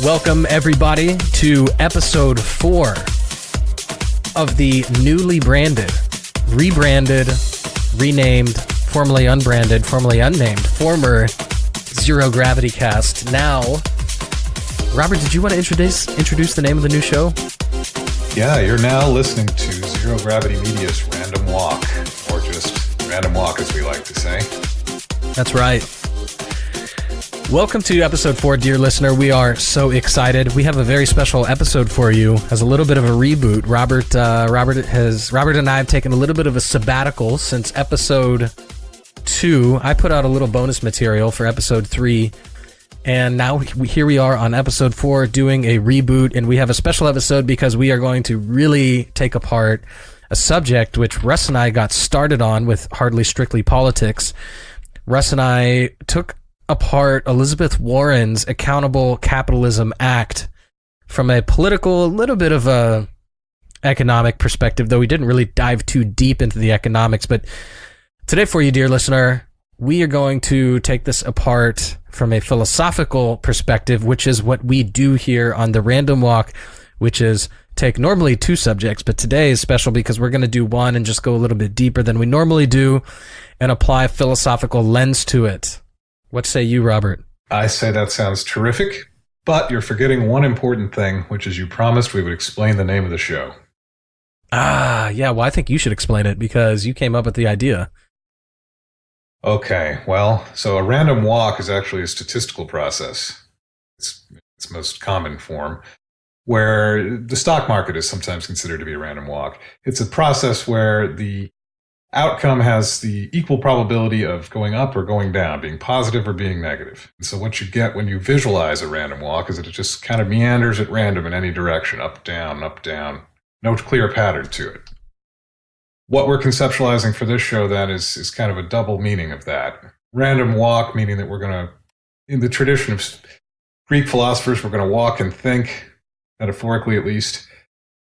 Welcome, everybody, to episode 4 of the newly branded, rebranded, renamed, formerly unbranded, formerly unnamed, former Zero Gravity Cast. Now, Robert, did you want to introduce the name of the new show? Yeah, you're now listening to Zero Gravity Media's Random Walk, or just Random Walk as we like to say. That's right. Welcome to episode 4, dear listener. We are so excited. We have a very special episode for you as a little bit of a reboot. Robert and I have taken a little bit of a sabbatical since episode 2. I put out a little bonus material for episode 3, and now here we are on episode 4 doing a reboot, and we have a special episode because we are going to really take apart a subject which Russ and I got started on with Hardly Strictly Politics. Russ and I took apart Elizabeth Warren's Accountable Capitalism Act from a political, a little bit of a economic perspective, though we didn't really dive too deep into the economics. But today for you, dear listener, we are going to take this apart from a philosophical perspective, which is what we do here on the Random Walk, which is take normally 2 subjects, but today is special because we're going to do one and just go a little bit deeper than we normally do and apply a philosophical lens to it. What say you, Robert? I say that sounds terrific, but you're forgetting one important thing, which is you promised we would explain the name of the show. Yeah, well, I think you should explain it because you came up with the idea. Okay, well, so a random walk is actually a statistical process. It's its most common form, where the stock market is sometimes considered to be a random walk. It's a process where the outcome has the equal probability of going up or going down, being positive or being negative. And so what you get when you visualize a random walk is that it just kind of meanders at random in any direction, up, down, no clear pattern to it. What we're conceptualizing for this show then is kind of a double meaning of that. Random walk, meaning that we're going to, in the tradition of Greek philosophers, we're going to walk and think, metaphorically at least,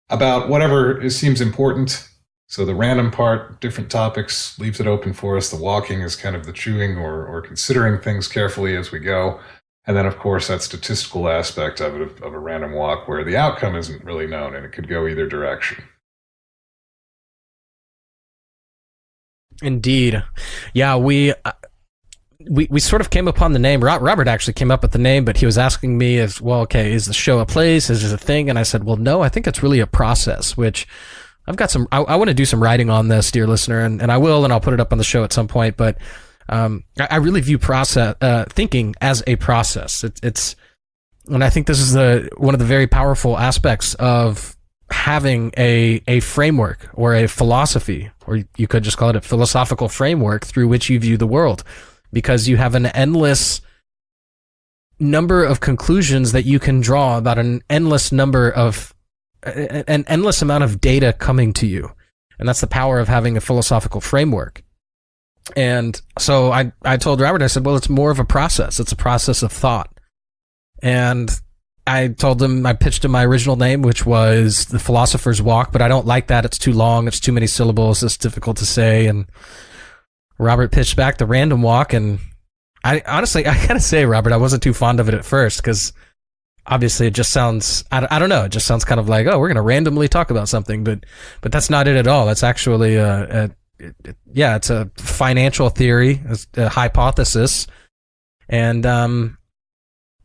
about whatever seems important. So the random part, different topics, leaves it open for us. The walking is kind of the chewing or considering things carefully as we go. And then, of course, that statistical aspect of it, of a random walk, where the outcome isn't really known and it could go either direction. Indeed. Yeah, we sort of came upon the name. Robert actually came up with the name, but he was asking me if, well, okay, is the show a place? Is it a thing? And I said, well, no, I think it's really a process, which I've got some, I want to do some writing on this, dear listener, and I will, and I'll put it up on the show at some point, but I really view thinking as a process. It's, and I think this is one of the very powerful aspects of having a framework or a philosophy, or you could just call it a philosophical framework through which you view the world, because you have an endless number of conclusions that you can draw about an endless amount of data coming to you. And that's the power of having a philosophical framework. And so I told Robert, I said, well, it's more of a process. It's a process of thought. And I told him, I pitched him my original name, which was The Philosopher's Walk, but I don't like that. It's too long. It's too many syllables. It's difficult to say. And Robert pitched back The Random Walk. And I gotta say, Robert, I wasn't too fond of it at first because obviously it just sounds, I don't know, it just sounds kind of like, oh, we're going to randomly talk about something, but that's not it at all. It's actually it's a financial theory, a hypothesis, and then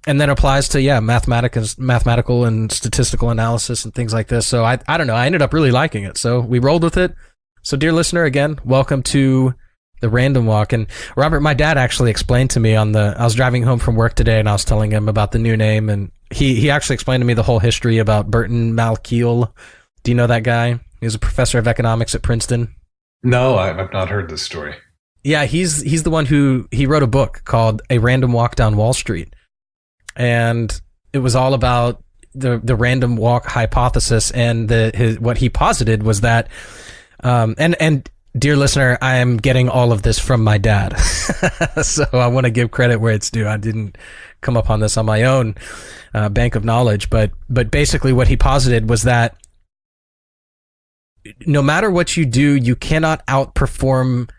applies to mathematical and statistical analysis and things like this. So I don't know, I ended up really liking it, so we rolled with it. So dear listener, again, welcome to the Random Walk. And Robert, my dad actually explained to me I was driving home from work today and I was telling him about the new name, and he actually explained to me the whole history about Burton Malkiel. Do you know that guy? He was a professor of economics at Princeton. No, I've not heard this story. Yeah, he's the one he wrote a book called A Random Walk Down Wall Street. And it was all about the random walk hypothesis, and what he posited was that and dear listener, I am getting all of this from my dad. So I want to give credit where it's due. I didn't come upon this on my own bank of knowledge, but basically what he posited was that no matter what you do, you cannot outperform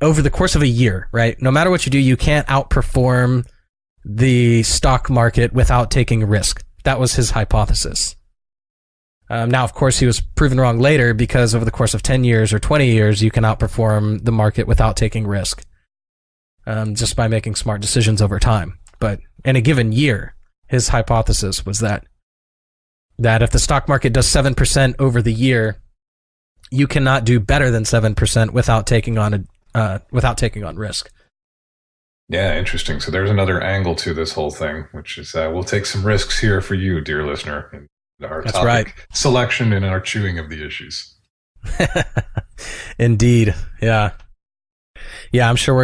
over the course of a year, right? No matter what you do, you can't outperform the stock market without taking risk. That was his hypothesis. Now, of course, he was proven wrong later because over the course of 10 years or 20 years, you can outperform the market without taking risk, just by making smart decisions over time. But in a given year, his hypothesis was that if the stock market does 7% over the year, you cannot do better than 7% without taking on risk. Yeah, interesting. So there's another angle to this whole thing, which is we'll take some risks here for you, dear listener, in our That's topic right. selection and in our chewing of the issues. Indeed. Yeah. Yeah, I'm sure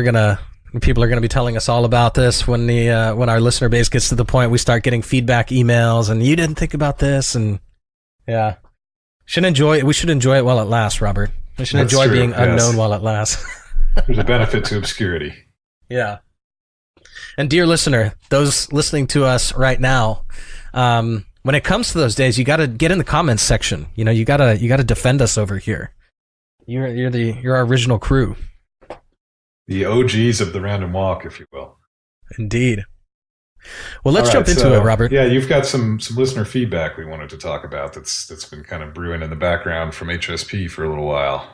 people are gonna be telling us all about this when our listener base gets to the point we start getting feedback emails and you didn't think about this, and yeah. We should enjoy it while it lasts, Robert. We should That's enjoy true, being yes. unknown while it lasts. There's a benefit to obscurity. Yeah. And dear listener, those listening to us right now, when it comes to those days, you got to get in the comments section. You know, you got to defend us over here. You're our original crew. The OGs of the random walk, if you will. Indeed. Well, let's jump into it, Robert. Yeah, you've got some listener feedback we wanted to talk about that's been kind of brewing in the background from HSP for a little while.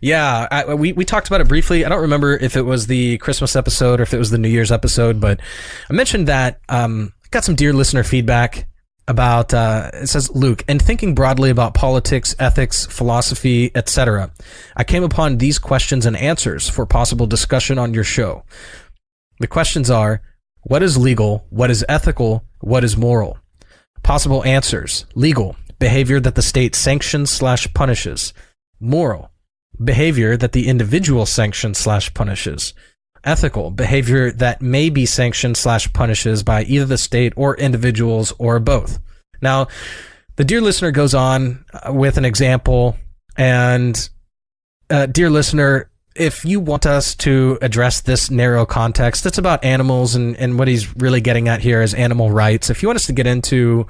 Yeah, we talked about it briefly. I don't remember if it was the Christmas episode or if it was the New Year's episode, but I mentioned that I got some dear listener feedback about, it says, Luke, and thinking broadly about politics, ethics, philosophy, etc., I came upon these questions and answers for possible discussion on your show. The questions are, what is legal? What is ethical? What is moral? Possible answers. Legal, behavior that the state sanctions/punishes. Moral, behavior that the individual sanctions/punishes. Ethical, behavior that may be sanctioned/punishes by either the state or individuals or both. Now, the dear listener goes on with an example, and dear listener, if you want us to address this narrow context, it's about animals, and what he's really getting at here is animal rights. If you want us to get into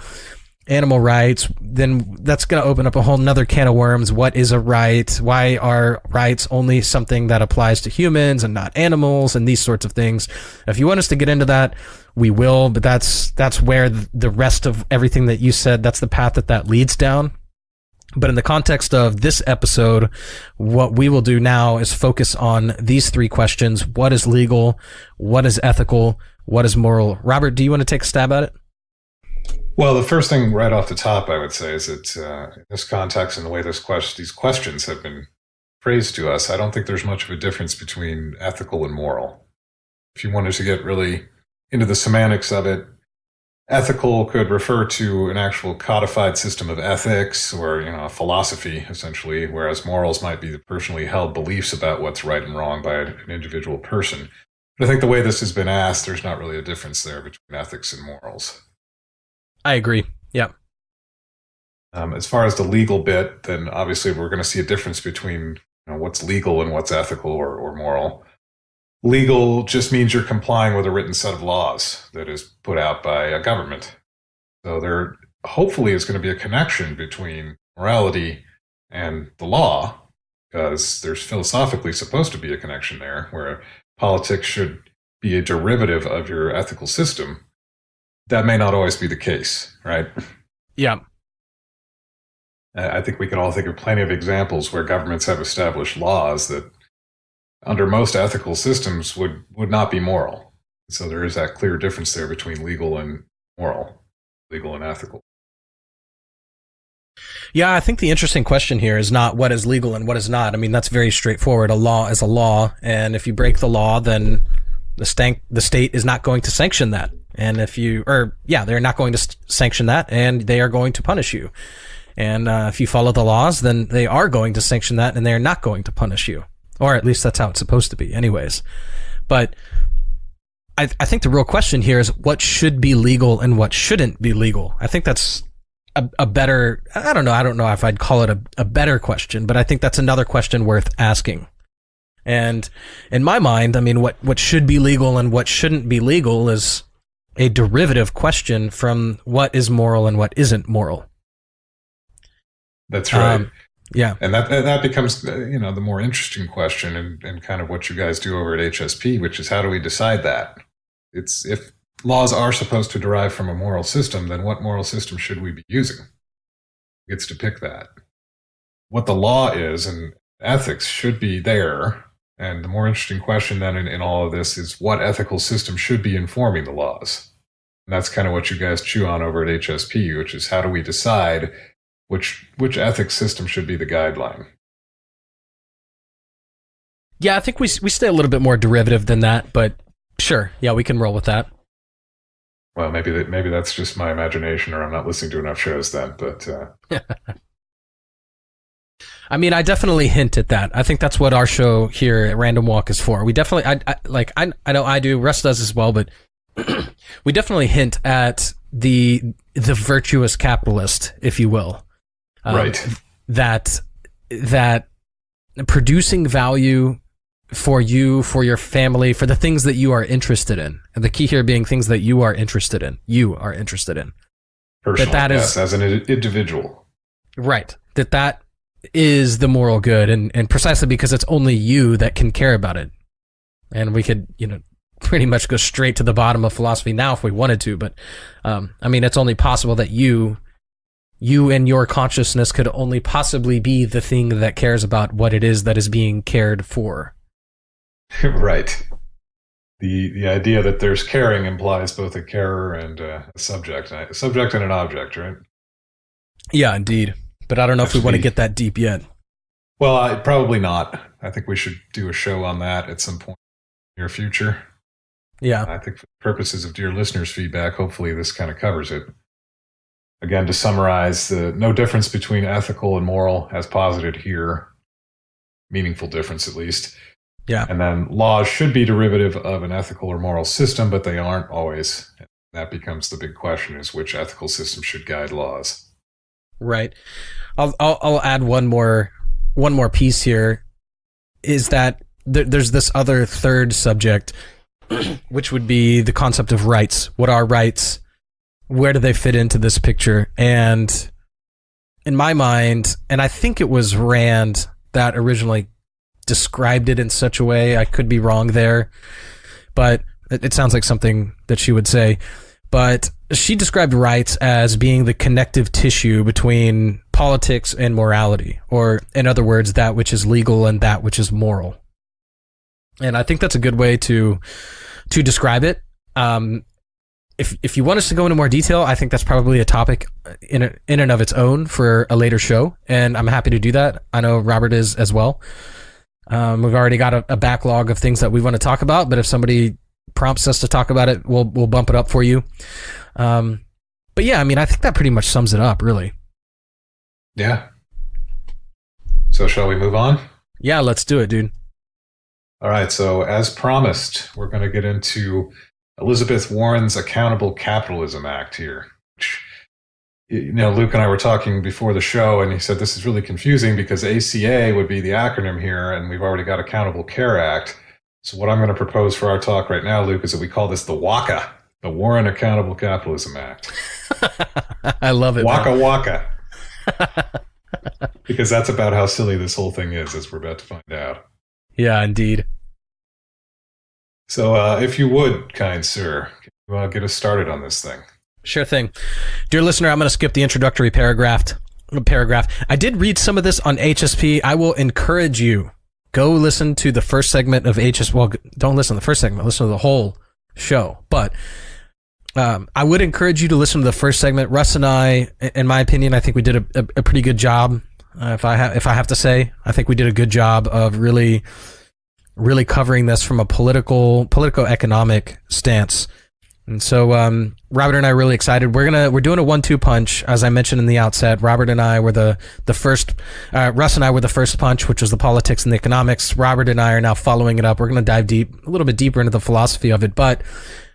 animal rights, then that's going to open up a whole nother can of worms. What is a right? Why are rights only something that applies to humans and not animals, and these sorts of things? If you want us to get into that, we will, but that's where the rest of everything that you said, that's the path that leads down. But in the context of this episode, what we will do now is focus on these three questions. What is legal? What is ethical? What is moral? Robert, do you want to take a stab at it? Well, the first thing right off the top, I would say, is that in this context and the way these questions have been phrased to us, I don't think there's much of a difference between ethical and moral. If you wanted to get really into the semantics of it, ethical could refer to an actual codified system of ethics or, a philosophy, essentially, whereas morals might be the personally held beliefs about what's right and wrong by an individual person. But I think the way this has been asked, there's not really a difference there between ethics and morals. I agree. Yeah. As far as the legal bit, then obviously we're going to see a difference between what's legal and what's ethical or moral. Legal just means you're complying with a written set of laws that is put out by a government. So there hopefully is going to be a connection between morality and the law, because there's philosophically supposed to be a connection there, where politics should be a derivative of your ethical system. That may not always be the case, right? Yeah. I think we can all think of plenty of examples where governments have established laws that under most ethical systems would not be moral. So there is that clear difference there between legal and moral, legal and ethical. Yeah, I think the interesting question here is not what is legal and what is not. I mean, that's very straightforward. A law is a law, and if you break the law, then the state is not going to sanction that. And they're not going to sanction that, and they are going to punish you. And if you follow the laws, then they are going to sanction that, and they are not going to punish you. Or at least that's how it's supposed to be anyways. But I think the real question here is what should be legal and what shouldn't be legal. I think that's a better, I don't know if I'd call it a better question, but I think that's another question worth asking. And in my mind, I mean, what should be legal and what shouldn't be legal is a derivative question from what is moral and what isn't moral. That's right. Yeah. And that becomes, the more interesting question and kind of what you guys do over at HSP, which is how do we decide that? It's if laws are supposed to derive from a moral system, then what moral system should we be using? Who gets to pick that? What the law is and ethics should be there. And the more interesting question then in all of this is what ethical system should be informing the laws? And that's kind of what you guys chew on over at HSP, which is how do we decide which ethics system should be the guideline? Yeah, I think we stay a little bit more derivative than that, but sure, yeah, we can roll with that. Well, maybe that's just my imagination, or I'm not listening to enough shows then. But I mean, I definitely hint at that. I think that's what our show here at Random Walk is for. We definitely, I know I do. Russ does as well, but we definitely hint at the virtuous capitalist, if you will. Right. That producing value for you, for your family, for the things that you are interested in. And the key here being things that you are interested in. Personally, that is, yes, as an individual. Right. That is the moral good. And precisely because it's only you that can care about it. And we could, pretty much go straight to the bottom of philosophy now if we wanted to. But, I mean, it's only possible that you and your consciousness could only possibly be the thing that cares about what it is that is being cared for. Right. The idea that there's caring implies both a carer and a subject and an object, right? Yeah, indeed. But I don't know if we want to get that deep yet. Well, probably not. I think we should do a show on that at some point in the near future. Yeah. I think for the purposes of dear listeners' feedback, hopefully this kind of covers it. Again, to summarize, no difference between ethical and moral as posited here. Meaningful difference, at least. Yeah. And then laws should be derivative of an ethical or moral system, but they aren't always. That becomes the big question, is which ethical system should guide laws. Right. I'll add one more piece here, is that there's this other third subject, which would be the concept of rights. What are rights? Where do they fit into this picture? And in my mind, and I think it was Rand that originally described it in such a way, I could be wrong there, but it sounds like something that she would say. But she described rights as being the connective tissue between politics and morality, or in other words, that which is legal and that which is moral. And I think that's a good way to describe it. If you want us to go into more detail, I think that's probably a topic in and of its own for a later show, and I'm happy to do that. I know Robert is as well. We've already got a backlog of things that we want to talk about, but if somebody prompts us to talk about it, we'll bump it up for you. But yeah, I mean, I think that pretty much sums it up, really. Yeah. So shall we move on? Yeah, let's do it, dude. All right. So as promised, we're going to get into Elizabeth Warren's Accountable Capitalism Act here. Which, Luke and I were talking before the show, and he said this is really confusing because ACA would be the acronym here, and we've already got Accountable Care Act. So what I'm going to propose for our talk right now, Luke, is that we call this the WACA, the Warren Accountable Capitalism Act. I love it. Waka Waka. Because that's about how silly this whole thing is, as we're about to find out. Yeah, indeed. So if you would, kind sir, can you get us started on this thing? Sure thing. Dear listener, I'm going to skip the introductory paragraph. I did read some of this on HSP. I will encourage you, go listen to the first segment of HSP. Well, don't listen to the first segment. Listen to the whole show. But I would encourage you to listen to the first segment. Russ and I, in my opinion, I think we did a pretty good job. If I have to say, I think we did a good job of really covering this from a politico-economic stance. And so Robert and I are really excited. We're doing a 1-2 punch, as I mentioned in the outset. Robert and I were the first. Russ and I were the first punch, which was the politics and the economics. Robert and I are now following it up. We're going to dive a little bit deeper into the philosophy of it. But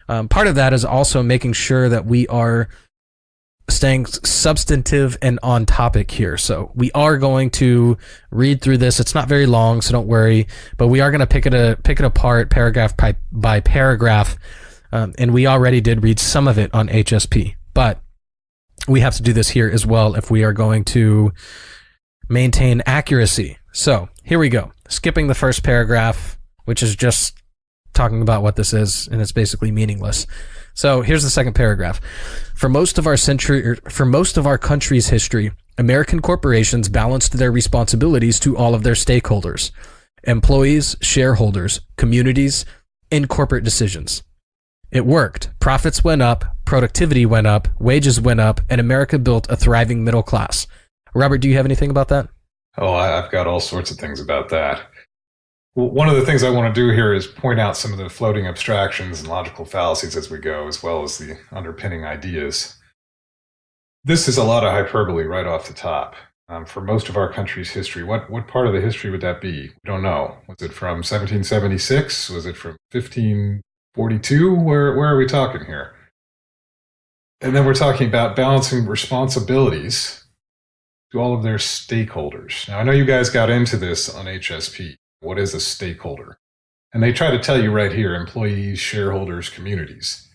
part of that is also making sure that we are staying substantive and on topic here. So we are going to read through this. It's not very long, so don't worry. But we are going to pick it apart paragraph by paragraph. And we already did read some of it on HSP, but we have to do this here as well if we are going to maintain accuracy. So here we go. Skipping the first paragraph, which is just talking about what this is, and it's basically meaningless. So here's the second paragraph. For most of our country's history, American corporations balanced their responsibilities to all of their stakeholders: employees, shareholders, communities, and corporate decisions. It worked. Profits went up, productivity went up, wages went up, and America built a thriving middle class. Robert, do you have anything about that? Oh, I've got all sorts of things about that. Well, one of the things I want to do here is point out some of the floating abstractions and logical fallacies as we go, as well as the underpinning ideas. This is a lot of hyperbole right off the top. For most of our country's history, what part of the history would that be? We don't know. Was it from 1776? Was it from 1542? Where are we talking here? And then we're talking about balancing responsibilities to all of their stakeholders. Now, I know you guys got into this on HSP. What is a stakeholder? And they try to tell you right here: employees, shareholders, communities.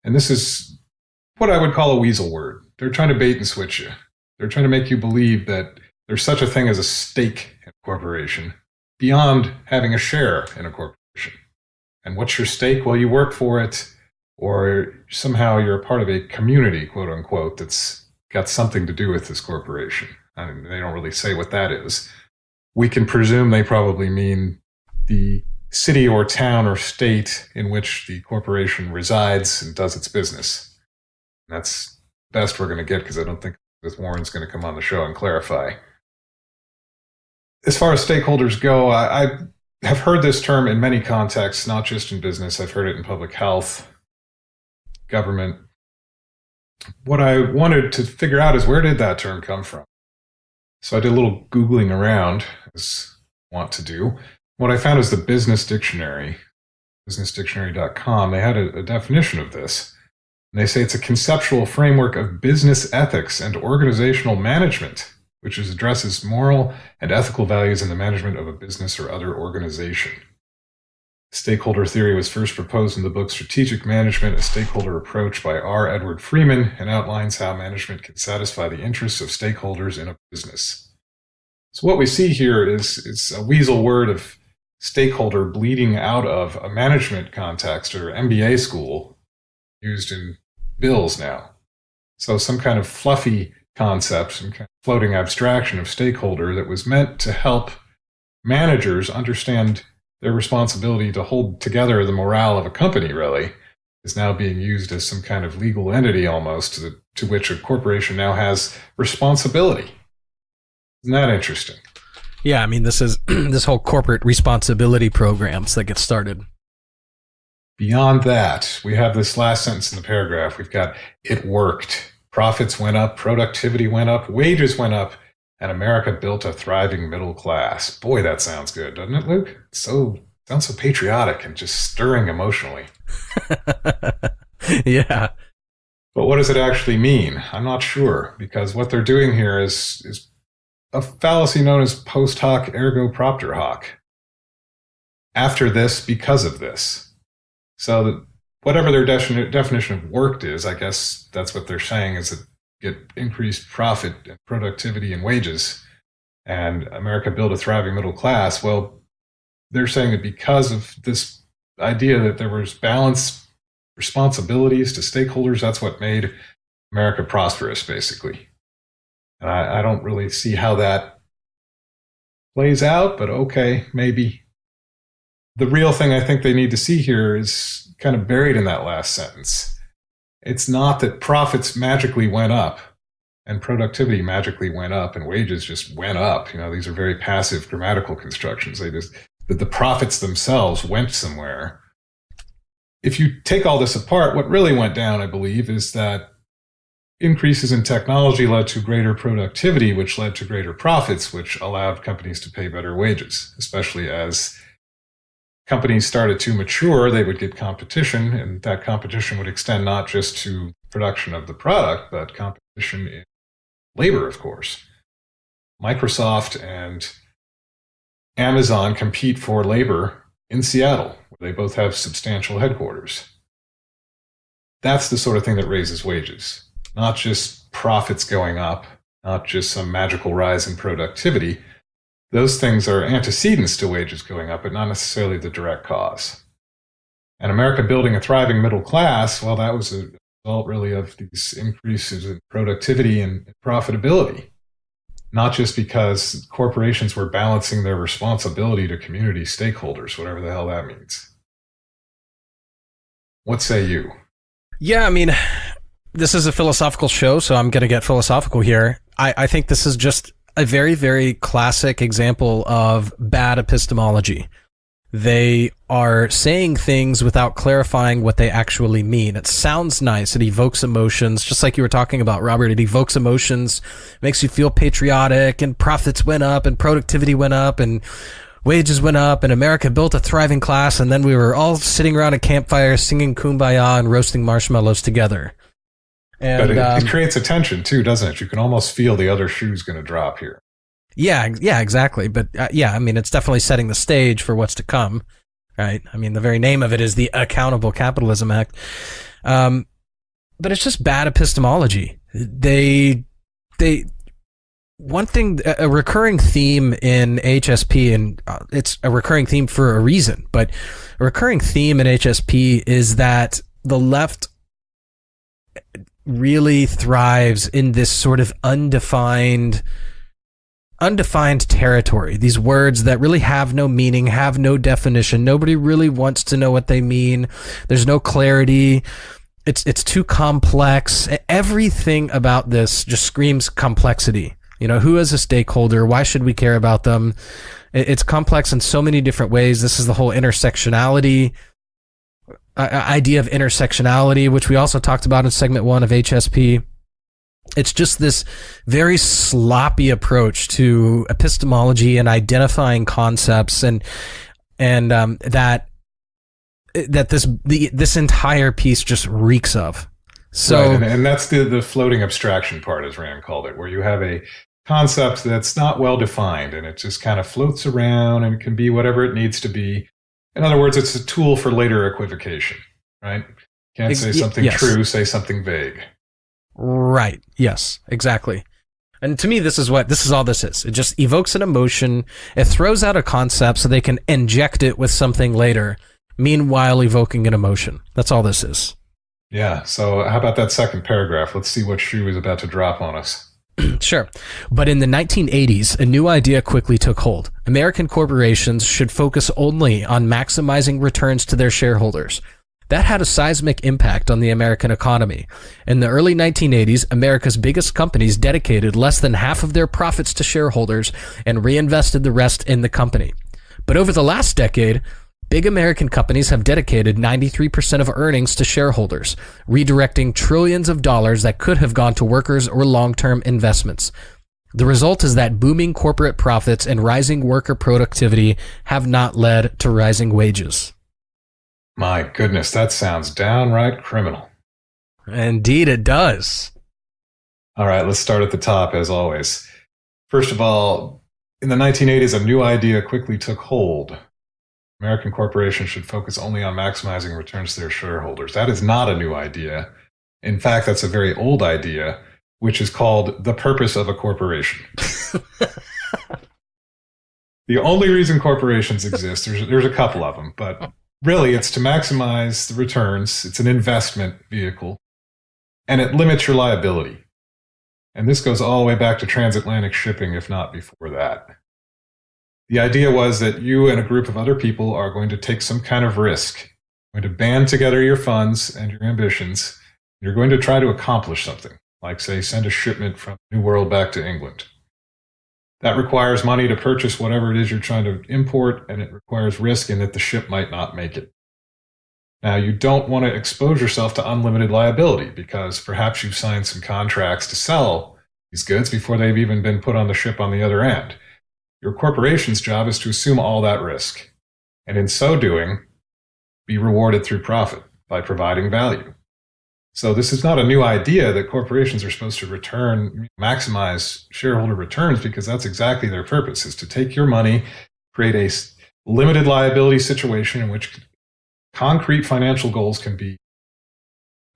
And this is what I would call a weasel word. They're trying to bait and switch you. They're trying to make you believe that there's such a thing as a stake in a corporation beyond having a share in a corporation. And what's your stake? Well, you work for it, or somehow you're a part of a community, quote unquote, that's got something to do with this corporation. I mean, they don't really say what that is. We can presume they probably mean the city or town or state in which the corporation resides and does its business. And that's the best we're going to get, because I don't think Elizabeth Warren's going to come on the show and clarify. As far as stakeholders go, I have heard this term in many contexts, not just in business. I've heard it in public health, government. What I wanted to figure out is, where did that term come from? So I did a little Googling around, as I want to do. What I found is the Business Dictionary, businessdictionary.com. They had a definition of this. And they say it's a conceptual framework of business ethics and organizational management, which addresses moral and ethical values in the management of a business or other organization. Stakeholder theory was first proposed in the book Strategic Management, a Stakeholder Approach by R. Edward Freeman, and outlines how management can satisfy the interests of stakeholders in a business. So what we see here is a weasel word of stakeholder bleeding out of a management context or MBA school used in bills now. So some kind of fluffy concept, some kind of floating abstraction of stakeholder that was meant to help managers understand their responsibility to hold together the morale of a company, really, is now being used as some kind of legal entity almost to which a corporation now has responsibility. Isn't that interesting? Yeah, I mean, this is this whole corporate responsibility programs that get started. Beyond that, we have this last sentence in the paragraph. We've got, it worked. Profits went up, productivity went up, wages went up, and America built a thriving middle class. Boy, that sounds good, doesn't it, Luke? Sounds so patriotic and just stirring emotionally. Yeah. But what does it actually mean? I'm not sure, because what they're doing here is a fallacy known as post hoc ergo propter hoc. After this, because of this. So whatever their definition of worked is, I guess that's what they're saying, is that get increased profit and productivity and wages, and America built a thriving middle class. Well, they're saying that because of this idea that there was balanced responsibilities to stakeholders, that's what made America prosperous, basically. And I don't really see how that plays out, but okay, maybe. The real thing I think they need to see here is kind of buried in that last sentence. It's not that profits magically went up and productivity magically went up and wages just went up. You know, these are very passive grammatical constructions. That the profits themselves went somewhere. If you take all this apart, what really went down, I believe, is that increases in technology led to greater productivity, which led to greater profits, which allowed companies to pay better wages, especially as companies started to mature. They would get competition, and that competition would extend not just to production of the product, but competition in labor, of course. Microsoft and Amazon compete for labor in Seattle, where they both have substantial headquarters. That's the sort of thing that raises wages, not just profits going up, not just some magical rise in productivity. Those things are antecedents to wages going up, but not necessarily the direct cause. And America building a thriving middle class, well, that was a result really of these increases in productivity and profitability, not just because corporations were balancing their responsibility to community stakeholders, whatever the hell that means. What say you? Yeah, I mean, this is a philosophical show, so I'm going to get philosophical here. I think this is just a very, very classic example of bad epistemology. They are saying things without clarifying what they actually mean. It sounds nice. It evokes emotions, just like you were talking about, Robert. It evokes emotions, makes you feel patriotic, and profits went up, and productivity went up, and wages went up, and America built a thriving class, and then we were all sitting around a campfire singing Kumbaya and roasting marshmallows together. And, but it creates a tension too, doesn't it? You can almost feel the other shoe's going to drop here. Yeah, exactly. But yeah, I mean, it's definitely setting the stage for what's to come, right? I mean, the very name of it is the Accountable Capitalism Act. But it's just bad epistemology. One thing, a recurring theme in HSP, and it's a recurring theme for a reason, but a recurring theme in HSP is that the left really thrives in this sort of undefined territory. These words that really have no meaning, have no definition. Nobody really wants to know what they mean. There's no clarity. It's too complex. Everything about this just screams complexity. You know, who is a stakeholder? Why should we care about them? It's complex in so many different ways. This is the whole intersectionality idea of intersectionality, which we also talked about in segment 1 of HSP. It's just this very sloppy approach to epistemology and identifying concepts, and that this entire piece just reeks of. So, right, and that's the floating abstraction part, as Rand called it, where you have a concept that's not well defined, and it just kind of floats around and can be whatever it needs to be. In other words, it's a tool for later equivocation, right? Can't say something true, say something vague. Right. Yes, exactly. And to me, this is all this is. It just evokes an emotion. It throws out a concept so they can inject it with something later, meanwhile evoking an emotion. That's all this is. Yeah. So how about that second paragraph? Let's see what shoe is about to drop on us. Sure. But in the 1980s, a new idea quickly took hold. American corporations should focus only on maximizing returns to their shareholders. That had a seismic impact on the American economy. In the early 1980s, America's biggest companies dedicated less than half of their profits to shareholders and reinvested the rest in the company. But over the last decade, big American companies have dedicated 93% of earnings to shareholders, redirecting trillions of dollars that could have gone to workers or long-term investments. The result is that booming corporate profits and rising worker productivity have not led to rising wages. My goodness, that sounds downright criminal. Indeed, it does. All right, let's start at the top, as always. First of all, in the 1980s, a new idea quickly took hold. American corporations should focus only on maximizing returns to their shareholders. That is not a new idea. In fact, that's a very old idea, which is called the purpose of a corporation. The only reason corporations exist, there's a couple of them, but really it's to maximize the returns. It's an investment vehicle, and it limits your liability. And this goes all the way back to transatlantic shipping, if not before that. The idea was that you and a group of other people are going to take some kind of risk, going to band together your funds and your ambitions. You're going to try to accomplish something, like, say, send a shipment from New World back to England. That requires money to purchase whatever it is you're trying to import, and it requires risk in that the ship might not make it. Now, you don't want to expose yourself to unlimited liability because perhaps you've signed some contracts to sell these goods before they've even been put on the ship on the other end. Your corporation's job is to assume all that risk, and in so doing, be rewarded through profit by providing value. So this is not a new idea that corporations are supposed to maximize shareholder returns, because that's exactly their purpose, is to take your money, create a limited liability situation in which concrete financial goals can be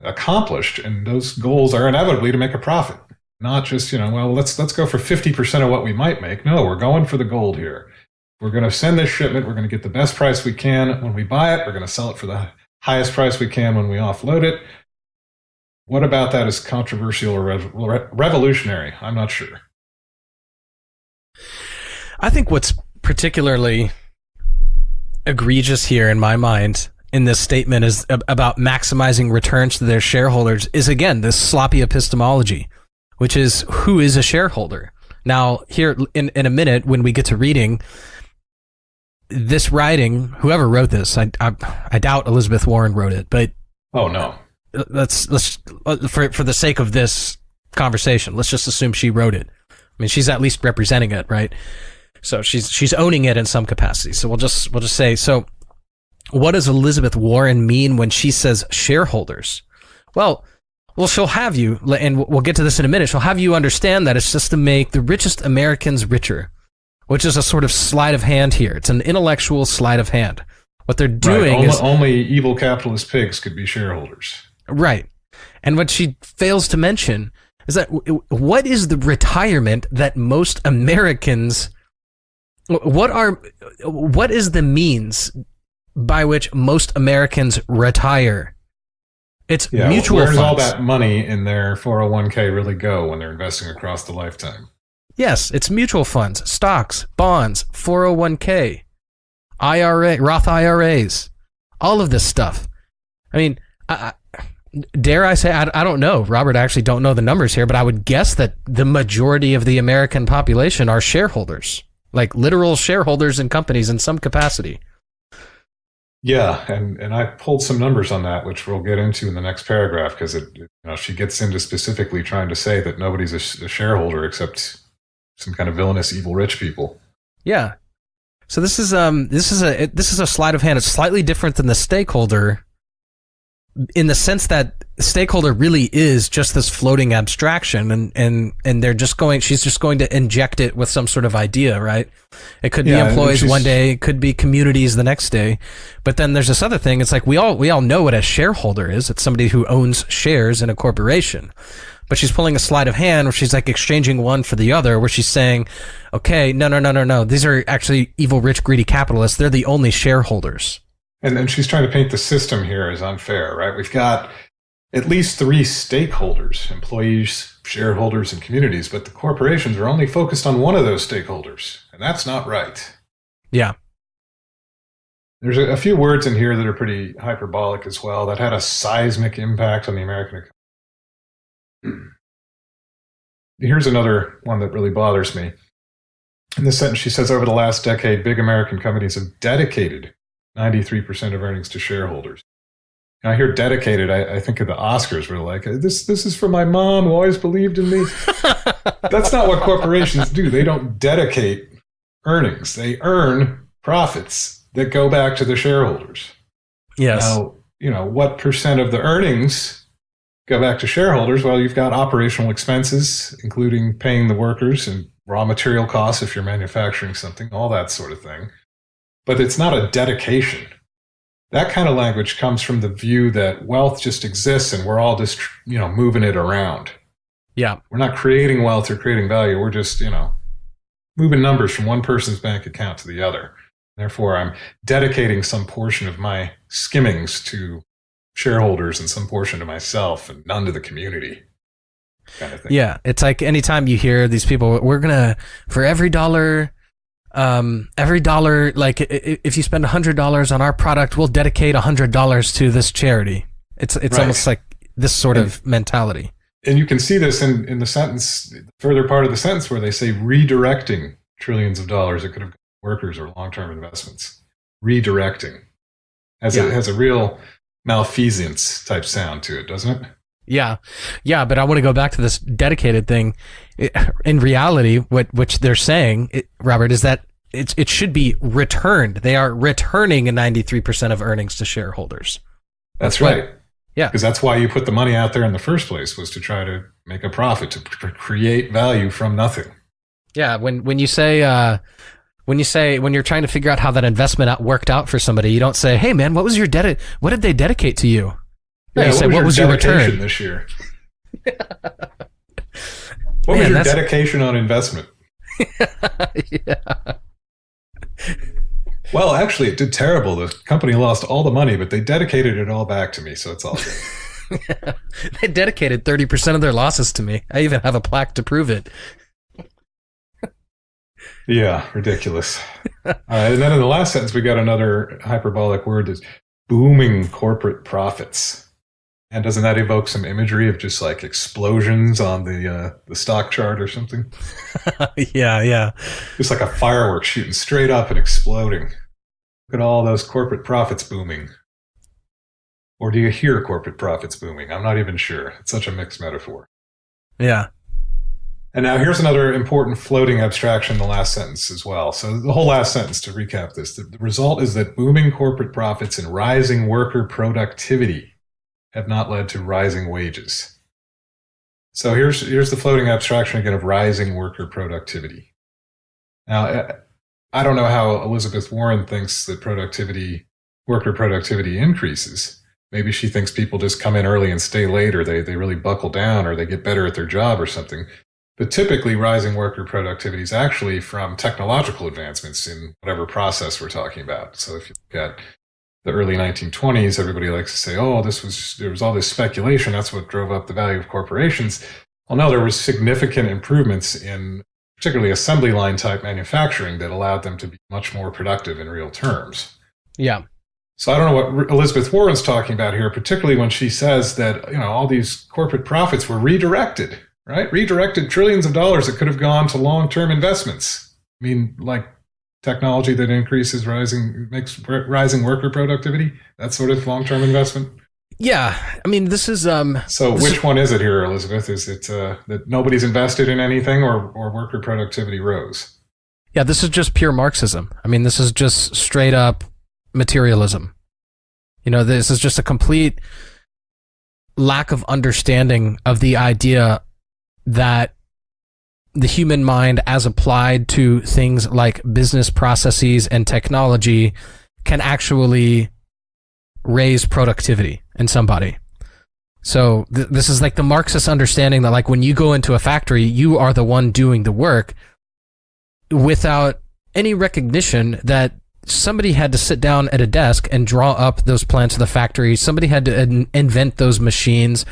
accomplished, and those goals are inevitably to make a profit. Not just, let's go for 50% of what we might make. No, we're going for the gold here. We're going to send this shipment. We're going to get the best price we can. When we buy it, we're going to sell it for the highest price we can when we offload it. What about that is controversial or revolutionary? I'm not sure. I think what's particularly egregious here in my mind in this statement is about maximizing returns to their shareholders is, again, this sloppy epistemology, which is who is a shareholder. Now, here in a minute, when we get to reading this writing, whoever wrote this, I doubt Elizabeth Warren wrote it, but oh no, let's for the sake of this conversation, let's just assume she wrote it. I mean, she's at least representing it, right? So she's owning it in some capacity. So we'll just say, so what does Elizabeth Warren mean when she says shareholders? Well, she'll have you, and we'll get to this in a minute, she'll have you understand that it's just to make the richest Americans richer, which is a sort of sleight of hand here. It's an intellectual sleight of hand. What they're doing is only evil capitalist pigs could be shareholders. Right. And what she fails to mention is that what is the retirement that most Americans, what is the means by which most Americans retire? It's mutual funds. Where does all that money in their 401k really go when they're investing across the lifetime? Yes, it's mutual funds, stocks, bonds, 401k, IRA, Roth IRAs, all of this stuff. I mean, dare I say, I don't know, Robert, I actually don't know the numbers here, but I would guess that the majority of the American population are shareholders, like literal shareholders in companies in some capacity. Yeah, and I pulled some numbers on that, which we'll get into in the next paragraph, because she gets into specifically trying to say that nobody's a shareholder except some kind of villainous, evil, rich people. Yeah. So this is a sleight of hand. It's slightly different than the stakeholder, in the sense that the stakeholder really is just this floating abstraction, and she's just going to inject it with some sort of idea, right? It could be employees one day, it could be communities the next day. But then there's this other thing. It's like we all know what a shareholder is. It's somebody who owns shares in a corporation. But she's pulling a sleight of hand where she's like exchanging one for the other, where she's saying, okay, no. These are actually evil, rich, greedy capitalists. They're the only shareholders. And then she's trying to paint the system here as unfair, right? We've got at least 3 stakeholders: employees, shareholders, and communities. But the corporations are only focused on one of those stakeholders. And that's not right. Yeah. There's a few words in here that are pretty hyperbolic as well, that had a seismic impact on the American economy. Here's another one that really bothers me. In this sentence, she says, over the last decade, big American companies have dedicated 93% of earnings to shareholders. And I hear dedicated, I think of the Oscars, where like, this is for my mom who always believed in me. That's not what corporations do. They don't dedicate earnings. They earn profits that go back to the shareholders. Yes. Now, what percent of the earnings go back to shareholders? Well, you've got operational expenses, including paying the workers and raw material costs if you're manufacturing something, all that sort of thing. But it's not a dedication. That kind of language comes from the view that wealth just exists and we're all just, moving it around. Yeah. We're not creating wealth or creating value. We're just, moving numbers from one person's bank account to the other. Therefore, I'm dedicating some portion of my skimmings to shareholders and some portion to myself and none to the community, kind of thing. Yeah, it's like anytime you hear these people, we're gonna, for every dollar, like if you spend $100 on our product, we'll dedicate $100 to this charity. It's right. Almost like this sort of mentality. And you can see this in the sentence, the further part of the sentence, where they say redirecting trillions of dollars that could have gone to workers or long-term investments. Redirecting it has a real malfeasance type sound to it, doesn't it? Yeah, but I want to go back to this dedicated thing. In reality, which they're saying, Robert, is that it should be returned. They are returning 93% of earnings to shareholders. That's right. Yeah, because that's why you put the money out there in the first place, was to try to make a profit, to create value from nothing. Yeah, when you're trying to figure out how that investment worked out for somebody, you don't say, "Hey, man, what did they dedicate to you?" Yeah, you say, "What was your return this year?" What was your dedication on investment? Yeah. Well, actually, it did terrible. The company lost all the money, but they dedicated it all back to me, so it's all good. They dedicated 30% of their losses to me. I even have a plaque to prove it. Yeah, ridiculous. And then in the last sentence, we got another hyperbolic word that's booming corporate profits. And doesn't that evoke some imagery of just like explosions on the stock chart or something? Yeah. Just like a firework shooting straight up and exploding. Look at all those corporate profits booming. Or do you hear corporate profits booming? I'm not even sure. It's such a mixed metaphor. Yeah. And now here's another important floating abstraction in the last sentence as well. So the whole last sentence, to recap this, the result is that booming corporate profits and rising worker productivity have not led to rising wages. So here's the floating abstraction again of rising worker productivity. Now, I don't know how Elizabeth Warren thinks that worker productivity increases. Maybe she thinks people just come in early and stay late, or they really buckle down, or they get better at their job or something. But typically, rising worker productivity is actually from technological advancements in whatever process we're talking about. So if you look at the early 1920s, everybody likes to say, oh, there was all this speculation. That's what drove up the value of corporations. Well, no, there was significant improvements in particularly assembly line type manufacturing that allowed them to be much more productive in real terms. Yeah. So I don't know what Elizabeth Warren's talking about here, particularly when she says that, all these corporate profits were redirected, right? Redirected trillions of dollars that could have gone to long-term investments. I mean, like technology that makes rising worker productivity, that sort of long-term investment. Yeah, I mean, this is So which one is it here, Elizabeth? Is it that nobody's invested in anything, or worker productivity rose? Yeah, this is just pure Marxism. I mean, this is just straight up materialism. This is just a complete lack of understanding of the idea that the human mind, as applied to things like business processes and technology, can actually raise productivity in somebody. So this is like the Marxist understanding that, like, when you go into a factory, you are the one doing the work, without any recognition that somebody had to sit down at a desk and draw up those plans of the factory. Somebody had to invent those machines.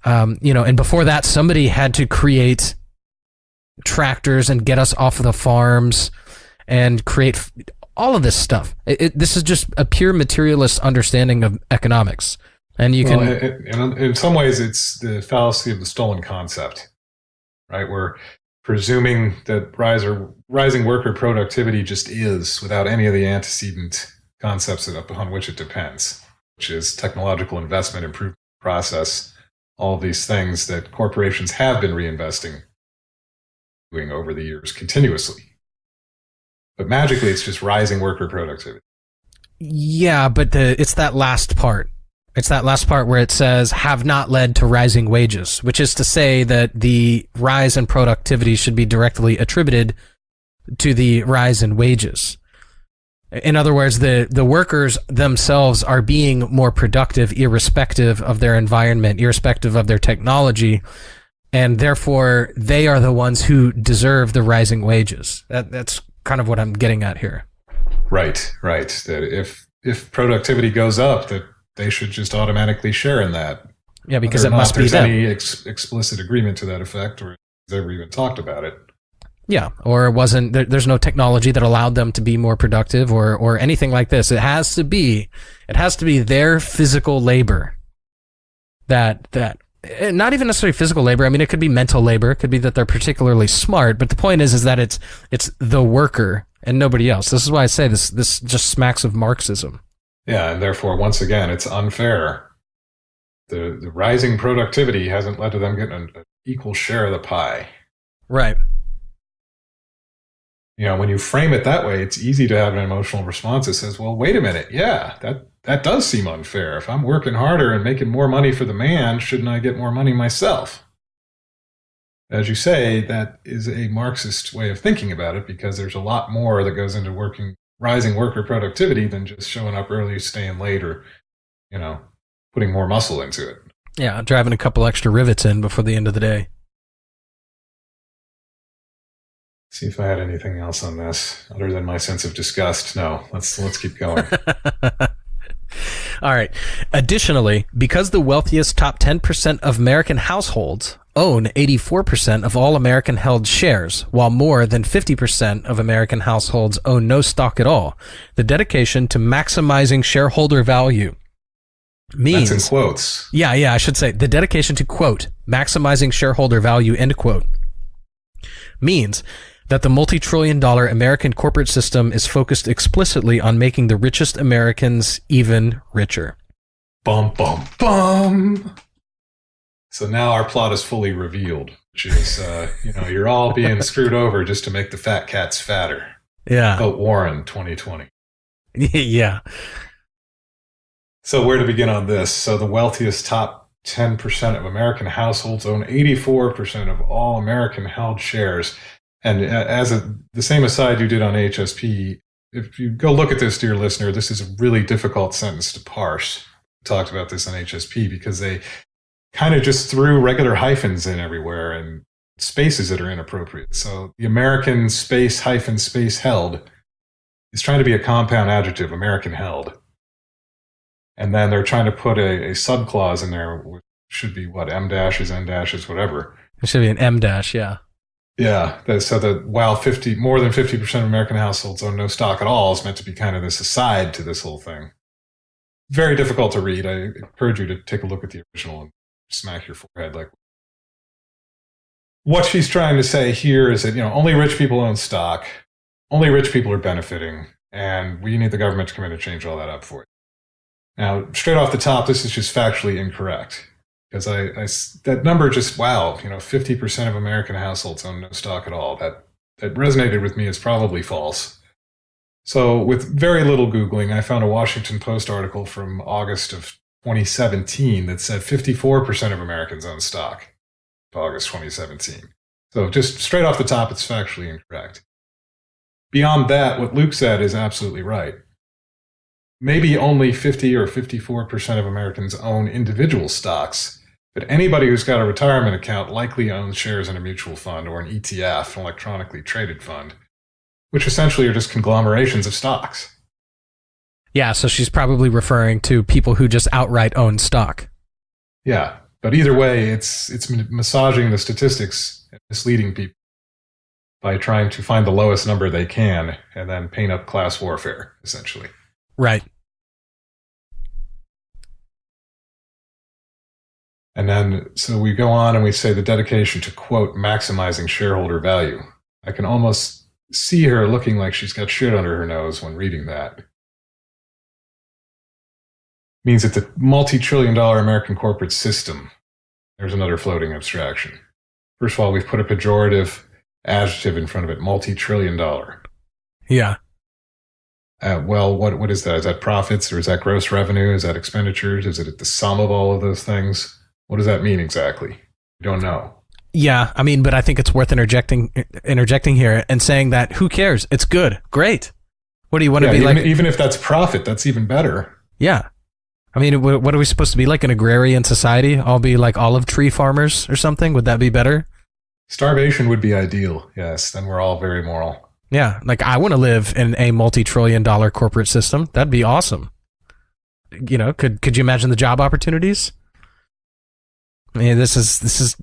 And before that, somebody had to create tractors and get us off of the farms and create all of this stuff. This is just a pure materialist understanding of economics. And you can... in some ways, it's the fallacy of the stolen concept, right? We're presuming that rising worker productivity just is, without any of the antecedent concepts upon which it depends, which is technological investment, improvement process, all of these things that corporations have been reinvesting doing over the years continuously. But magically, it's just rising worker productivity. Yeah, but it's that last part. It's that last part where it says have not led to rising wages, which is to say that the rise in productivity should be directly attributed to the rise in wages. In other words, the workers themselves are being more productive irrespective of their environment, irrespective of their technology, and therefore they are the ones who deserve the rising wages. That's kind of what I'm getting at here. Right. That if productivity goes up, that they should just automatically share in that. Yeah, because it must be them. There's any explicit agreement to that effect, or has ever even talked about it. Yeah, or it wasn't. There's no technology that allowed them to be more productive, or anything like this. It has to be their physical labor. That not even necessarily physical labor. I mean, it could be mental labor. It could be that they're particularly smart. But the point is that it's the worker and nobody else. This is why I say this just smacks of Marxism. Yeah, and therefore, once again, it's unfair. The rising productivity hasn't led to them getting an equal share of the pie. Right. When you frame it that way, it's easy to have an emotional response that says, well, wait a minute. Yeah, that does seem unfair. If I'm working harder and making more money for the man, shouldn't I get more money myself? As you say, that is a Marxist way of thinking about it, because there's a lot more that goes into rising worker productivity than just showing up early, staying late, or, putting more muscle into it. Yeah, driving a couple extra rivets in before the end of the day. See if I had anything else on this other than my sense of disgust. No, let's keep going. All right. Additionally, because the wealthiest top 10% of American households own 84% of all American held shares, while more than 50% of American households own no stock at all, the dedication to maximizing shareholder value means... That's in quotes. Yeah, I should say the dedication to, quote, maximizing shareholder value, end quote, means that the multi-trillion-dollar American corporate system is focused explicitly on making the richest Americans even richer. Bum, bum, bum. So now our plot is fully revealed, which is, you're all being screwed over just to make the fat cats fatter. Yeah. Vote Warren 2020. Yeah. So where to begin on this? So the wealthiest top 10% of American households own 84% of all American held shares. And the same aside you did on HSP, if you go look at this, dear listener, this is a really difficult sentence to parse. We talked about this on HSP because they kind of just threw regular hyphens in everywhere and spaces that are inappropriate. So the American space hyphen space held is trying to be a compound adjective, American held. And then they're trying to put a subclause in there, which should be what, M dashes, N dashes, whatever. It should be an M dash, yeah. Yeah, so that while more than 50% of American households own no stock at all is meant to be kind of this aside to this whole thing. Very difficult to read. I encourage you to take a look at the original and smack your forehead. Like, what she's trying to say here is that, only rich people own stock, only rich people are benefiting, and we need the government to come in and change all that up for you. Now, straight off the top, this is just factually incorrect. Because that number just, wow, 50% of American households own no stock at all. That resonated with me as probably false. So with very little Googling, I found a Washington Post article from August of 2017 that said 54% of Americans own stock. August 2017. So just straight off the top, it's factually incorrect. Beyond that, what Luke said is absolutely right. Maybe only 50 or 54% of Americans own individual stocks, but anybody who's got a retirement account likely owns shares in a mutual fund or an ETF, an electronically traded fund, which essentially are just conglomerations of stocks. Yeah, so she's probably referring to people who just outright own stock. Yeah, but either way, it's massaging the statistics and misleading people by trying to find the lowest number they can and then paint up class warfare, essentially. Right. And then, so we go on and we say the dedication to, quote, maximizing shareholder value. I can almost see her looking like she's got shit under her nose when reading that. Means that the multi-trillion-dollar American corporate system, there's another floating abstraction. First of all, we've put a pejorative adjective in front of it, multi-trillion-dollar. Yeah. Well, what is that? Is that profits or is that gross revenue? Is that expenditures? Is it the sum of all of those things? What does that mean exactly? We don't know. Yeah, I mean, but I think it's worth interjecting here and saying that who cares? It's good. Great. What do you want to be even, like? Even if that's profit, that's even better. Yeah. I mean, what are we supposed to be like, an agrarian society? All be like olive tree farmers or something? Would that be better? Starvation would be ideal. Yes, then we're all very moral. Yeah, like I want to live in a multi-trillion-dollar corporate system. That'd be awesome. Could you imagine the job opportunities? I mean, this is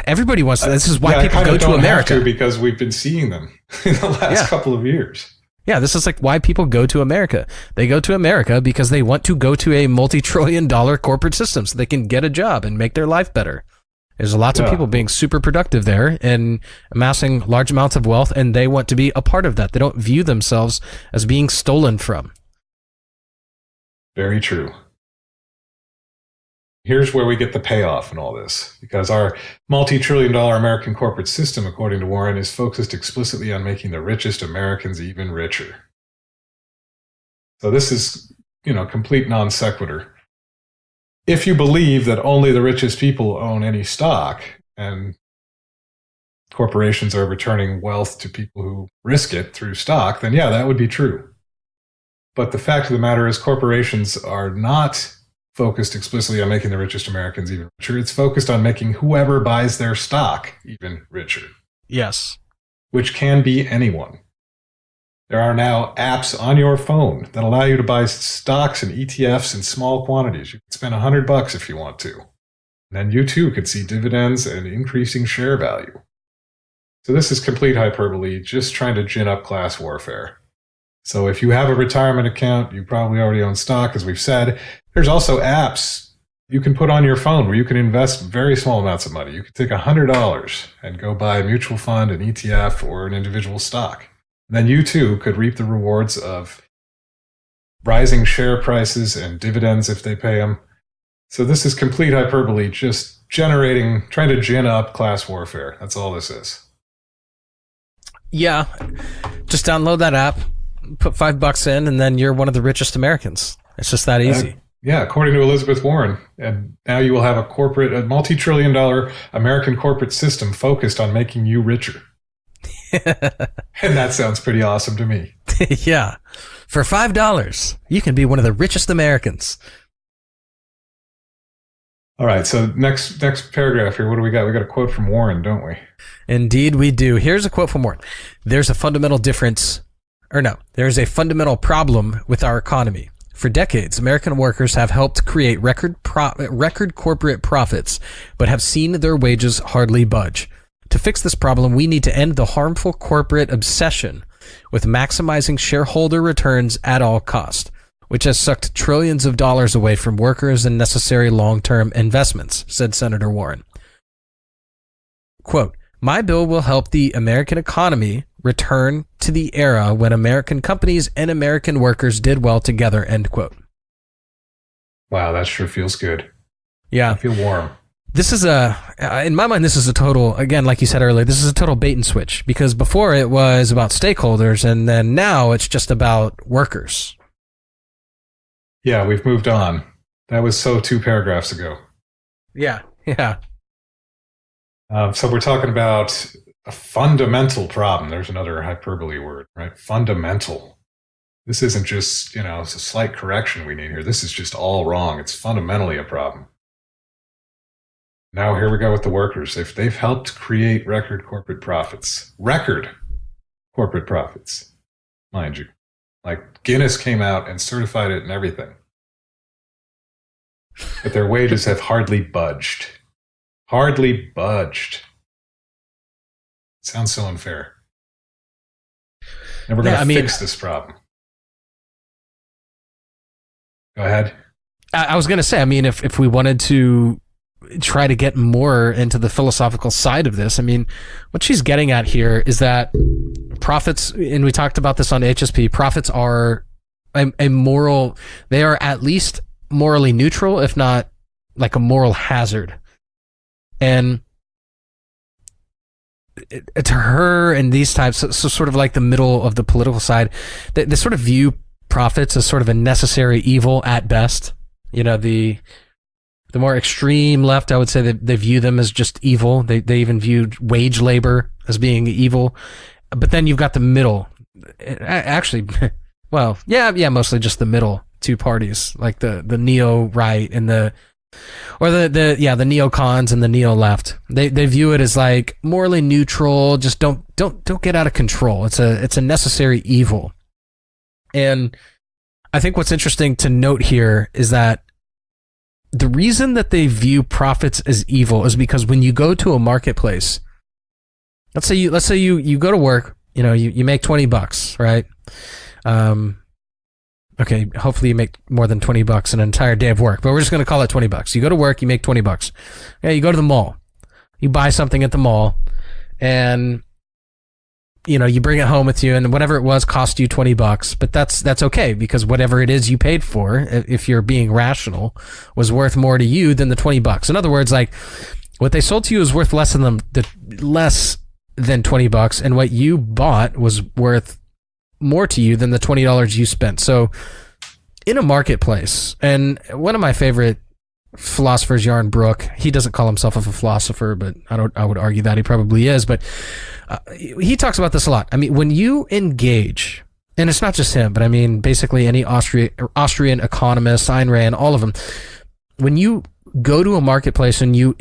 everybody wants. This is why people go to America, because we've been seeing them in the last couple of years. Yeah, this is like why people go to America. They go to America because they want to go to a multi-trillion-dollar corporate system so they can get a job and make their life better. There's lots of people being super productive there and amassing large amounts of wealth, and they want to be a part of that. They don't view themselves as being stolen from. Very true. Here's where we get the payoff in all this, because our multi-trillion-dollar American corporate system, according to Warren, is focused explicitly on making the richest Americans even richer. So this is, complete non sequitur. If you believe that only the richest people own any stock and corporations are returning wealth to people who risk it through stock, then yeah, that would be true. But the fact of the matter is corporations are not focused explicitly on making the richest Americans even richer. It's focused on making whoever buys their stock even richer. Yes. which can be anyone. There are now apps on your phone that allow you to buy stocks and ETFs in small quantities. You can spend $100 if you want to. And then you too could see dividends and increasing share value. So this is complete hyperbole, just trying to gin up class warfare. So if you have a retirement account, you probably already own stock, as we've said. There's also apps you can put on your phone where you can invest very small amounts of money. You could take $100 and go buy a mutual fund, an ETF, or an individual stock. And then you too could reap the rewards of rising share prices and dividends if they pay them. So this is complete hyperbole, just trying to gin up class warfare. That's all this is. Yeah, just download that app, put $5 in, and then you're one of the richest Americans. It's just that easy. Yeah, according to Elizabeth Warren. And now you will have a multi-trillion-dollar American corporate system focused on making you richer. And that sounds pretty awesome to me. Yeah. For $5, you can be one of the richest Americans. All right, so next paragraph here, what do we got? We got a quote from Warren, don't we? Indeed, we do. Here's a quote from Warren. There's a fundamental problem with our economy. For decades, American workers have helped create record corporate profits, but have seen their wages hardly budge. To fix this problem, we need to end the harmful corporate obsession with maximizing shareholder returns at all cost, which has sucked trillions of dollars away from workers and necessary long-term investments, said Senator Warren. Quote, my bill will help the American economy return to the era when American companies and American workers did well together, end quote. Wow, that sure feels good. Yeah. I feel warm. This is in my mind, this is a total, again, like you said earlier, this is a total bait and switch, because before it was about stakeholders, and then now it's just about workers. Yeah, we've moved on. That was 2 paragraphs ago. Yeah. So we're talking about a fundamental problem. There's another hyperbole word, right? Fundamental. This isn't just, it's a slight correction we need here. This is just all wrong. It's fundamentally a problem. Now here we go with the workers. They've helped create record corporate profits. Record corporate profits, mind you. Like Guinness came out and certified it and everything. But their wages have hardly budged. Hardly budged. Sounds so unfair. And we're going to fix this problem. Go ahead. I was going to say, if we wanted to try to get more into the philosophical side of this, what she's getting at here is that profits, and we talked about this on HSP, profits are a moral, they are at least morally neutral, if not like a moral hazard. And to her and these types, so sort of like the middle of the political side, they sort of view profits as sort of a necessary evil at best. The more extreme left, I would say that they view them as just evil. They even view wage labor as being evil. But then you've got the middle. Actually, well, yeah, mostly just the middle two parties, like the neo-right and the neocons and the neo-left. They view it as like morally neutral. Just don't get out of control. It's a necessary evil. And I think what's interesting to note here is that the reason that they view profits as evil is because when you go to a marketplace, let's say you go to work, you make $20, right? Okay, hopefully you make more than $20 an entire day of work, but we're just going to call it $20. You go to work, you make $20. Yeah, you go to the mall, you buy something at the mall, and you bring it home with you, and whatever it was cost you $20, but that's okay, because whatever it is you paid for, if you're being rational, was worth more to you than the $20. In other words, like what they sold to you is worth less than $20, and what you bought was worth more to you than the $20 you spent. So in a marketplace, and one of my favorite philosophers, Yarn Brooke, he doesn't call himself a philosopher, but I would argue that he probably is, but he talks about this a lot. When you engage, and it's not just him, but basically any Austrian economist, Ayn Rand, all of them, when you go to a marketplace and you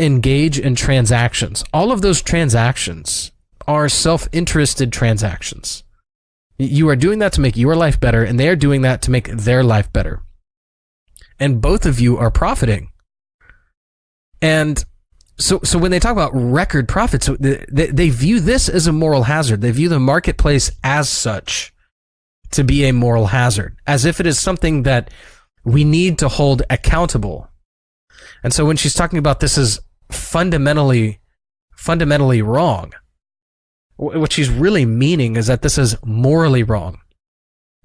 engage in transactions, all of those transactions are self-interested transactions. You are doing that to make your life better, and they are doing that to make their life better. And both of you are profiting. And so when they talk about record profits, they view this as a moral hazard. They view the marketplace as such to be a moral hazard, as if it is something that we need to hold accountable. And so when she's talking about this is fundamentally wrong, what she's really meaning is that this is morally wrong.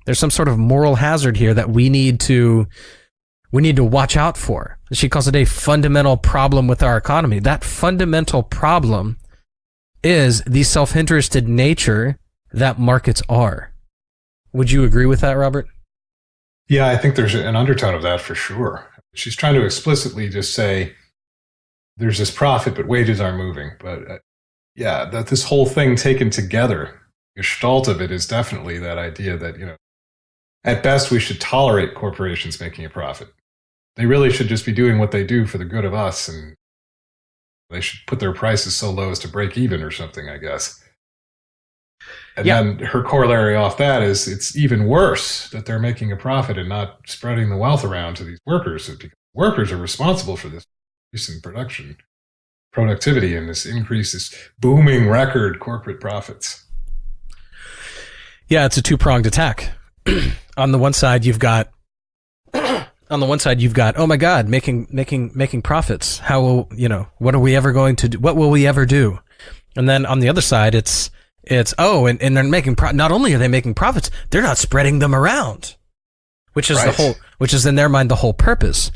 There's some sort of moral hazard here that we need to watch out for. She calls it a fundamental problem with our economy. That fundamental problem is the self-interested nature that markets are. Would you agree with that, Robert? Yeah, I think there's an undertone of that for sure. She's trying to explicitly just say there's this profit, but wages are moving. But yeah, that this whole thing taken together, the gestalt of it is definitely that idea that, at best we should tolerate corporations making a profit. They really should just be doing what they do for the good of us, and they should put their prices so low as to break even or something, I guess. And then her corollary off that is it's even worse that they're making a profit and not spreading the wealth around to these workers. Because workers are responsible for this increase in productivity, and this increase, this booming record corporate profits. Yeah, it's a two-pronged attack. On the one side, you've got, oh my God, making profits. How will, what are we ever going to do? What will we ever do? And then on the other side, it's and they're making not only are they making profits, they're not spreading them around, which is which is in their mind the whole purpose.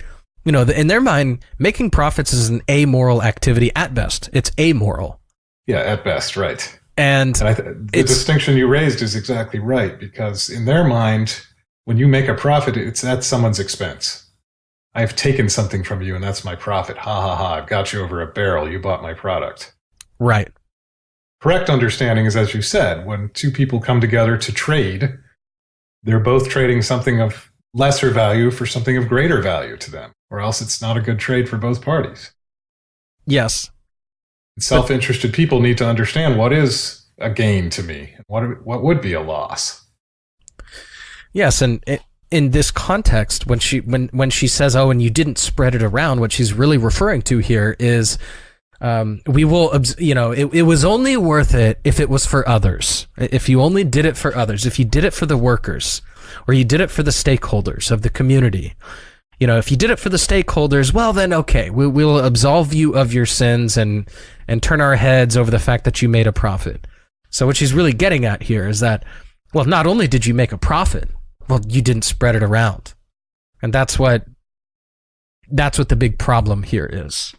In their mind, making profits is an amoral activity at best. It's amoral. Yeah, at best, right. And the distinction you raised is exactly right, because in their mind, when you make a profit, it's at someone's expense. I've taken something from you, and that's my profit. Ha ha ha! I've got you over a barrel. You bought my product. Right. Correct understanding is, as you said, when two people come together to trade, they're both trading something of lesser value for something of greater value to them, or else it's not a good trade for both parties. Yes. Self-interested people need to understand what is a gain to me, and what would be a loss. Yes, and in this context, when she says, "Oh, and you didn't spread it around," what she's really referring to here is, we will, it was only worth it if it was for others. If you only did it for others, if you did it for the workers, or you did it for the stakeholders of the community. If you did it for the stakeholders, well, then okay, we'll absolve you of your sins and turn our heads over the fact that you made a profit. So what she's really getting at here is that, well, not only did you make a profit, well, you didn't spread it around. And that's what the big problem here is.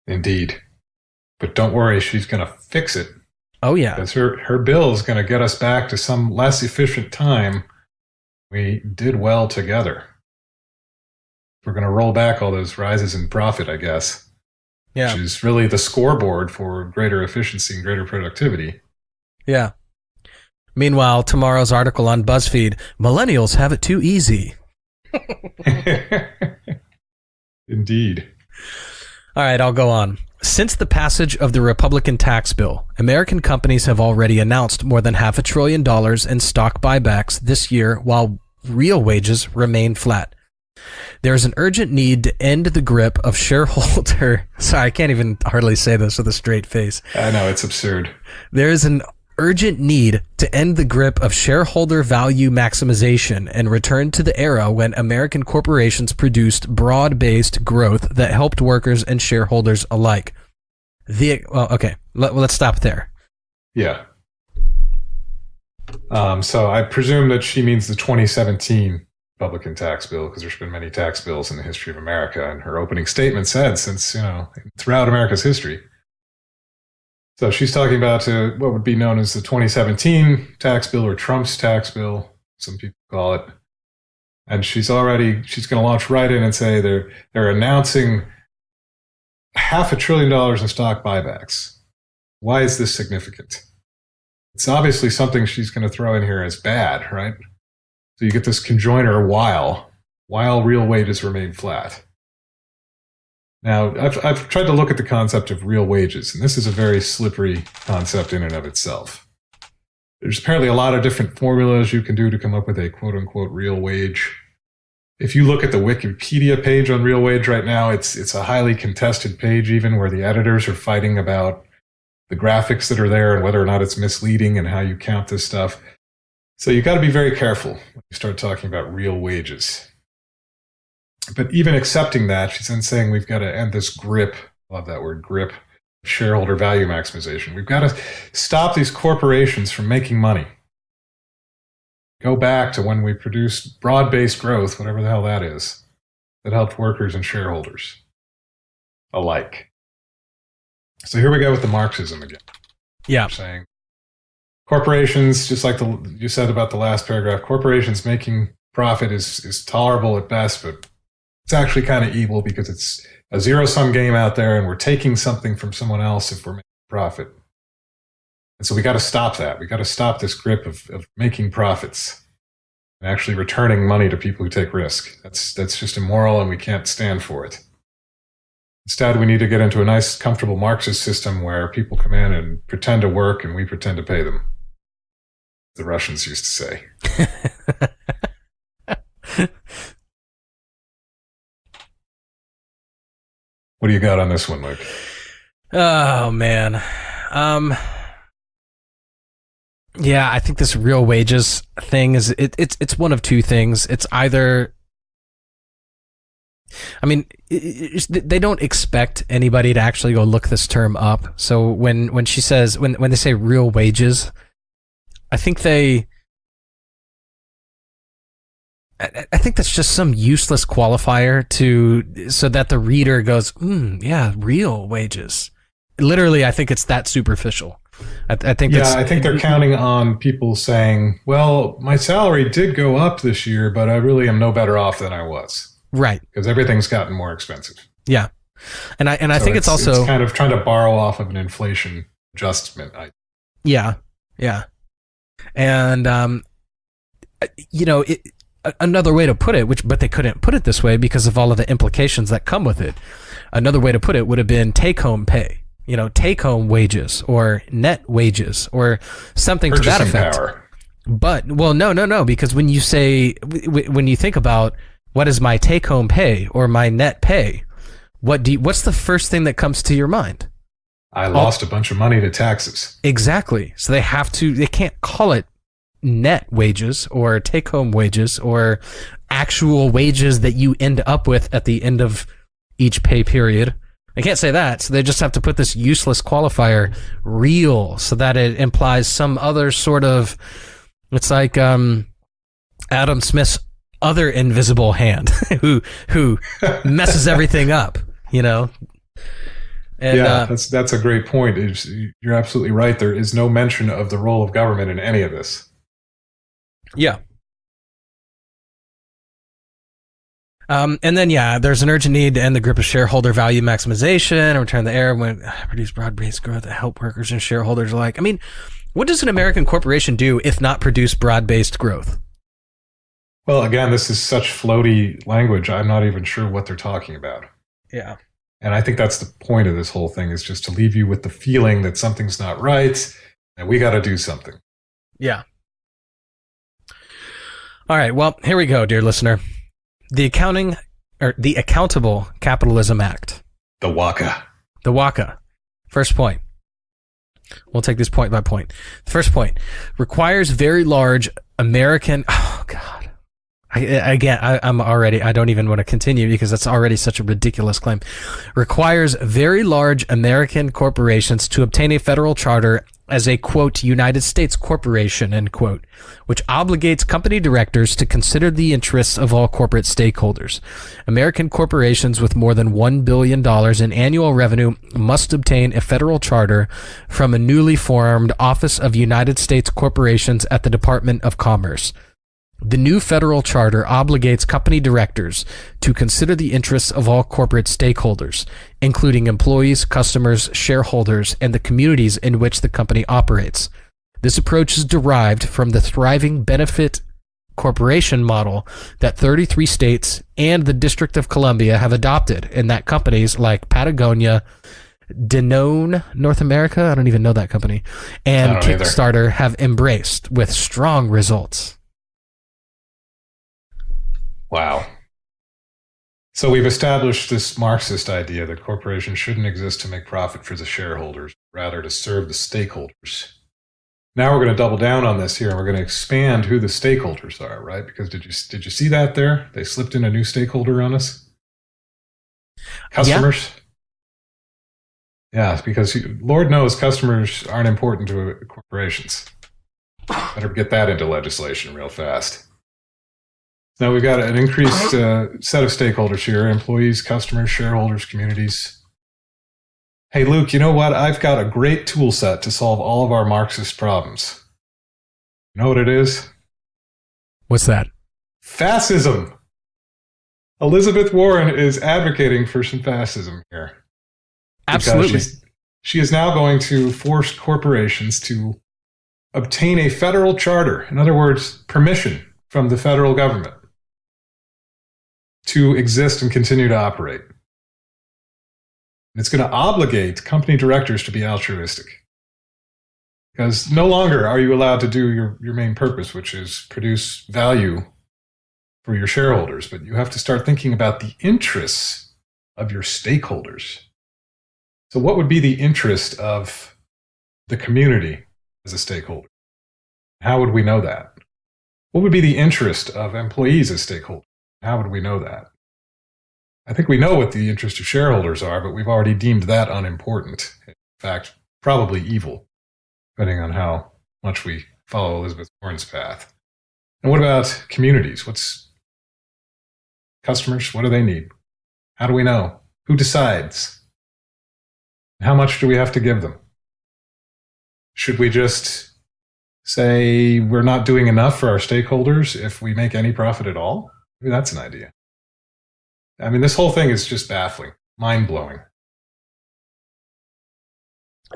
Indeed. But don't worry, she's going to fix it. Oh, yeah. Because her bill is going to get us back to some less efficient time. We did well together. We're going to roll back all those rises in profit, I guess. Yeah. Which is really the scoreboard for greater efficiency and greater productivity. Yeah. Meanwhile, tomorrow's article on BuzzFeed, millennials have it too easy. Indeed. All right, I'll go on. Since the passage of the Republican tax bill, American companies have already announced more than $500 billion in stock buybacks this year, while real wages remain flat. There is an urgent need to end the grip of shareholder... Sorry, I can't even hardly say this with a straight face. I know, it's absurd. There is an urgent need to end the grip of shareholder value maximization and return to the era when American corporations produced broad-based growth that helped workers and shareholders alike. Let's stop there. Yeah. So I presume that she means the 2017 Republican tax bill, because there's been many tax bills in the history of America, and her opening statement said since, throughout America's history. So she's talking about what would be known as the 2017 tax bill, or Trump's tax bill, some people call it. And she's going to launch right in and say they're announcing $500 billion in stock buybacks. Why is this significant? It's obviously something she's going to throw in here as bad, right? So you get this conjoiner while real wages remain flat. Now, I've tried to look at the concept of real wages, and this is a very slippery concept in and of itself. There's apparently a lot of different formulas you can do to come up with a quote-unquote real wage. If you look at the Wikipedia page on real wage right now, it's a highly contested page, even where the editors are fighting about the graphics that are there and whether or not it's misleading and how you count this stuff. So you got to be very careful when you start talking about real wages. But even accepting that, she's then saying we've got to end this grip, I love that word, grip, shareholder value maximization. We've got to stop these corporations from making money. Go back to when we produced broad-based growth, whatever the hell that is, that helped workers and shareholders alike. So here we go with the Marxism again. Yeah. Saying corporations, just like you said about the last paragraph, corporations making profit is tolerable at best, but it's actually kind of evil because it's a zero-sum game out there and we're taking something from someone else if we're making profit. And so we got to stop that. We got to stop this grip of making profits and actually returning money to people who take risk. That's just immoral and we can't stand for it. Instead, we need to get into a nice, comfortable Marxist system where people come in and pretend to work and we pretend to pay them. The Russians used to say. What do you got on this one, Luke? Oh, man. Yeah, I think this real wages thing is it's one of two things. It's either, I mean, they don't expect anybody to actually go look this term up. So when she says when they say real wages, I think that's just some useless qualifier so that the reader goes, yeah, real wages. Literally, I think it's that superficial. I think they're counting on people saying, well, my salary did go up this year, but I really am no better off than I was. Right. Because everything's gotten more expensive. Yeah. And I think it's also it's kind of trying to borrow off of an inflation adjustment. Yeah. Yeah. And, another way to put it, but they couldn't put it this way because of all of the implications that come with it. Another way to put it would have been take-home pay. Take-home wages or net wages or something to that effect. Power. But, well, no, because when you think about what is my take-home pay or my net pay, what's the first thing that comes to your mind? I lost a bunch of money to taxes. Exactly. So they can't call it net wages or take-home wages or actual wages that you end up with at the end of each pay period. They can't say that, so they just have to put this useless qualifier, real, so that it implies some other sort of, it's like Adam Smith's other invisible hand who messes everything up, And, that's a great point. You're absolutely right. There is no mention of the role of government in any of this. Yeah. And then, there's an urgent need to end the grip of shareholder value maximization and return the era when produce broad-based growth that help workers and shareholders alike. I mean, what does an American corporation do if not produce broad-based growth? Well, again, this is such floaty language. I'm not even sure what they're talking about. Yeah. And I think that's the point of this whole thing, is just to leave you with the feeling that something's not right and we got to do something. Yeah. All right. Well, here we go, dear listener. The Accountable Capitalism Act. The WACA. The WACA. First point. We'll take this point by point. The first point requires very large American. Oh God. I don't even want to continue because that's already such a ridiculous claim. Requires very large American corporations to obtain a federal charter as a, quote, United States corporation, end quote, which obligates company directors to consider the interests of all corporate stakeholders. American corporations with more than $1 billion in annual revenue must obtain a federal charter from a newly formed Office of United States Corporations at the Department of Commerce. The new federal charter obligates company directors to consider the interests of all corporate stakeholders, including employees, customers, shareholders, and the communities in which the company operates. This approach is derived from the thriving benefit corporation model that 33 states and the District of Columbia have adopted, and that companies like Patagonia, Danone North America, I don't even know that company, and Kickstarter have embraced with strong results. Wow. So we've established this Marxist idea that corporations shouldn't exist to make profit for the shareholders, rather to serve the stakeholders. Now we're going to double down on this here, and we're going to expand who the stakeholders are, right? Because did you see that there? They slipped in a new stakeholder on us. Customers. Yeah, because Lord knows customers aren't important to corporations. Better get that into legislation real fast. Now we've got an increased set of stakeholders here: employees, customers, shareholders, communities. Hey, Luke, you know what? I've got a great tool set to solve all of our Marxist problems. You know what it is? What's that? Fascism. Elizabeth Warren is advocating for some fascism here. Absolutely. She is now going to force corporations to obtain a federal charter, in other words, permission from the federal government to exist and continue to operate. It's going to obligate company directors to be altruistic. Because no longer are you allowed to do your main purpose, which is produce value for your shareholders, but you have to start thinking about the interests of your stakeholders. So what would be the interest of the community as a stakeholder? How would we know that? What would be the interest of employees as stakeholders? How would we know that? I think we know what the interest of shareholders are, but we've already deemed that unimportant. In fact, probably evil, depending on how much we follow Elizabeth Warren's path. And what about communities? What's customers? What do they need? How do we know? Who decides? How much do we have to give them? Should we just say we're not doing enough for our stakeholders if we make any profit at all? Maybe that's an idea. I mean, this whole thing is just baffling, mind-blowing.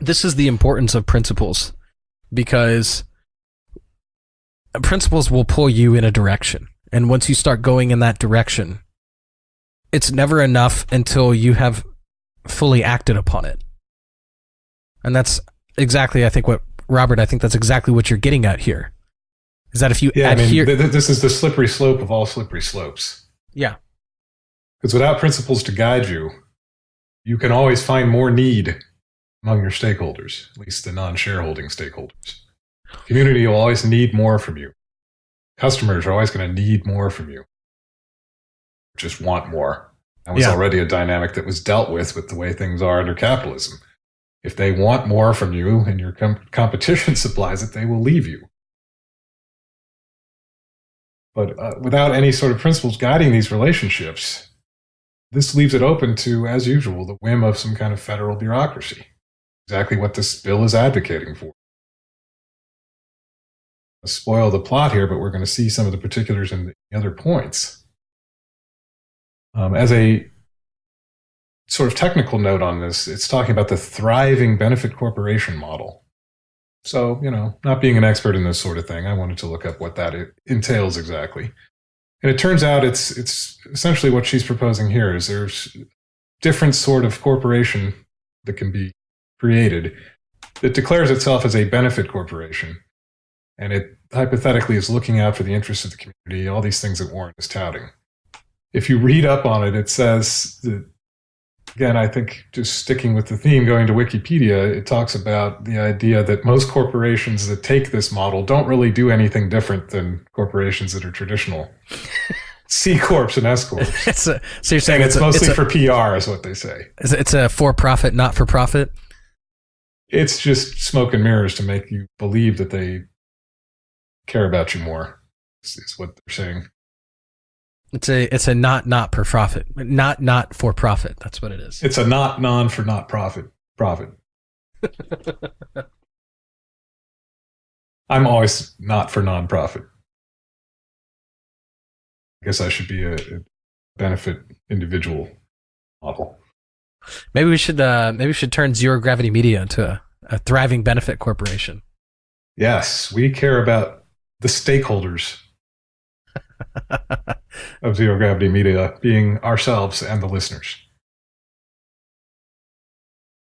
This is the importance of principles, because principles will pull you in a direction. And once you start going in that direction, it's never enough until you have fully acted upon it. And that's exactly, I think that's exactly what you're getting at here. Is that if you adhere... this is the slippery slope of all slippery slopes. Yeah. Because without principles to guide you, you can always find more need among your stakeholders, at least the non-shareholding stakeholders. Community will always need more from you. Customers are always going to need more from you. Just want more. That was already a dynamic that was dealt with the way things are under capitalism. If they want more from you and your competition supplies it, they will leave you. But without any sort of principles guiding these relationships, this leaves it open to, as usual, the whim of some kind of federal bureaucracy. Exactly what this bill is advocating for. I'll spoil the plot here, but we're going to see some of the particulars in the other points. As a sort of technical note on this, it's talking about the thriving benefit corporation model. So, not being an expert in this sort of thing, I wanted to look up what that entails exactly. And it turns out it's essentially what she's proposing here is there's different sort of corporation that can be created that declares itself as a benefit corporation. And it hypothetically is looking out for the interests of the community, all these things that Warren is touting. If you read up on it, it says that, again, I think just sticking with the theme, going to Wikipedia, it talks about the idea that most corporations that take this model don't really do anything different than corporations that are traditional C Corps and S Corps. So you're saying it's mostly for PR is what they say. It's a for-profit, not for profit? It's just smoke and mirrors to make you believe that they care about you more, is what they're saying. It's a not for profit, not for profit. That's what it is. It's a non for not profit. I'm always not for non-profit. I guess I should be a benefit individual model. Maybe we should turn Zero Gravity Media into a thriving benefit corporation. Yes, we care about the stakeholders of Zero Gravity Media being ourselves and the listeners.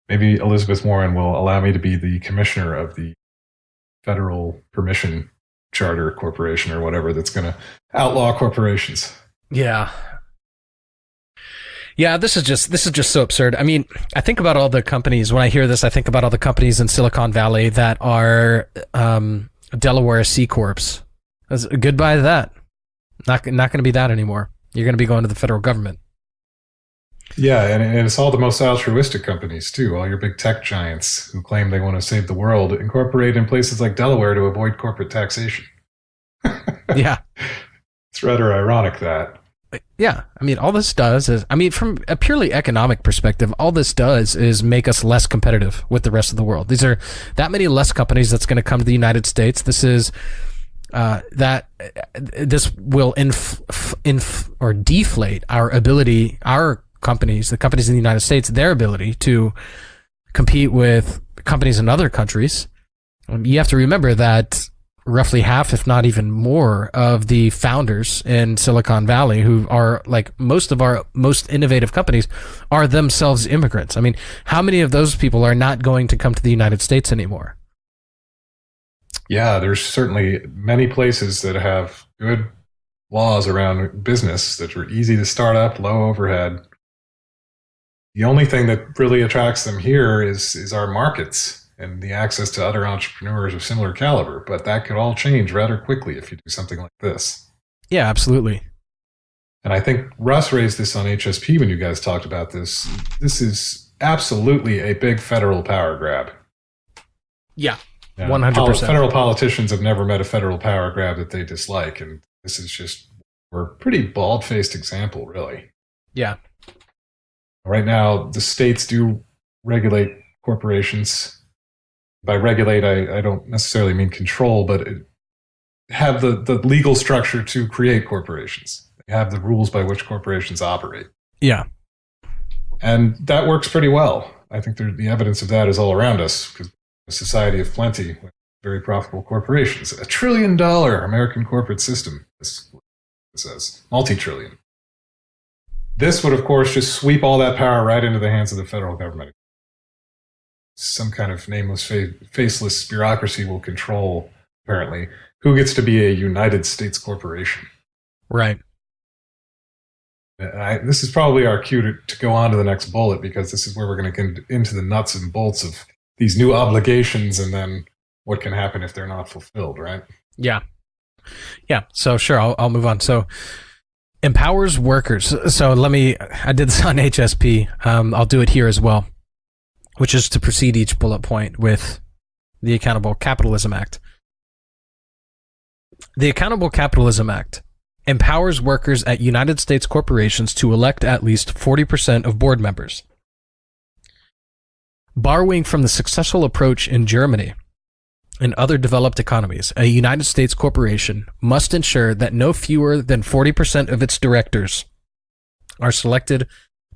Maybe Elizabeth Warren will allow me to be the commissioner of the Federal Permission Charter Corporation or whatever that's going to outlaw corporations. Yeah. Yeah, this is just so absurd. I mean, I think about all the companies. When I hear this, I think about all the companies in Silicon Valley that are Delaware C Corps. Goodbye to that. Not going to be that anymore. You're going to be going to the federal government. Yeah, and it's all the most altruistic companies, too. All your big tech giants who claim they want to save the world incorporate in places like Delaware to avoid corporate taxation. Yeah. It's rather ironic that. Yeah, I mean, all this does is, I mean, from a purely economic perspective, all this does is make us less competitive with the rest of the world. These are that many less companies that's going to come to the United States. This is this will or deflate our ability, our companies, the companies in the United States, their ability to compete with companies in other countries. You have to remember that roughly half, if not even more, of the founders in Silicon Valley, who are like most of our most innovative companies, are themselves immigrants. I mean, how many of those people are not going to come to the United States anymore? Yeah, there's certainly many places that have good laws around business that are easy to start up, low overhead. The only thing that really attracts them here is our markets and the access to other entrepreneurs of similar caliber. But that could all change rather quickly if you do something like this. Yeah, absolutely. And I think Russ raised this on HSP when you guys talked about this. This is absolutely a big federal power grab. Yeah, 100%. Federal politicians have never met a federal power grab that they dislike. And this is just a pretty bald-faced example, really. Yeah. Right now, the states do regulate corporations. By regulate, I don't necessarily mean control, but have the legal structure to create corporations. They have the rules by which corporations operate. Yeah. And that works pretty well. I think the evidence of that is all around us, because a society of plenty with very profitable corporations. $1 trillion American corporate system, this says. Multi-trillion. This would, of course, just sweep all that power right into the hands of the federal government. Some kind of nameless, faceless bureaucracy will control, apparently, who gets to be a United States corporation. Right. This is probably our cue to go on to the next bullet, because this is where we're going to get into the nuts and bolts of these new obligations and then what can happen if they're not fulfilled, right? Yeah. Yeah. So sure, I'll move on. So empowers workers. So I did this on HSP. I'll do it here as well, which is to precede each bullet point with the Accountable Capitalism Act. The Accountable Capitalism Act empowers workers at United States corporations to elect at least 40% of board members. Borrowing from the successful approach in Germany and other developed economies, a United States corporation must ensure that no fewer than 40% of its directors are selected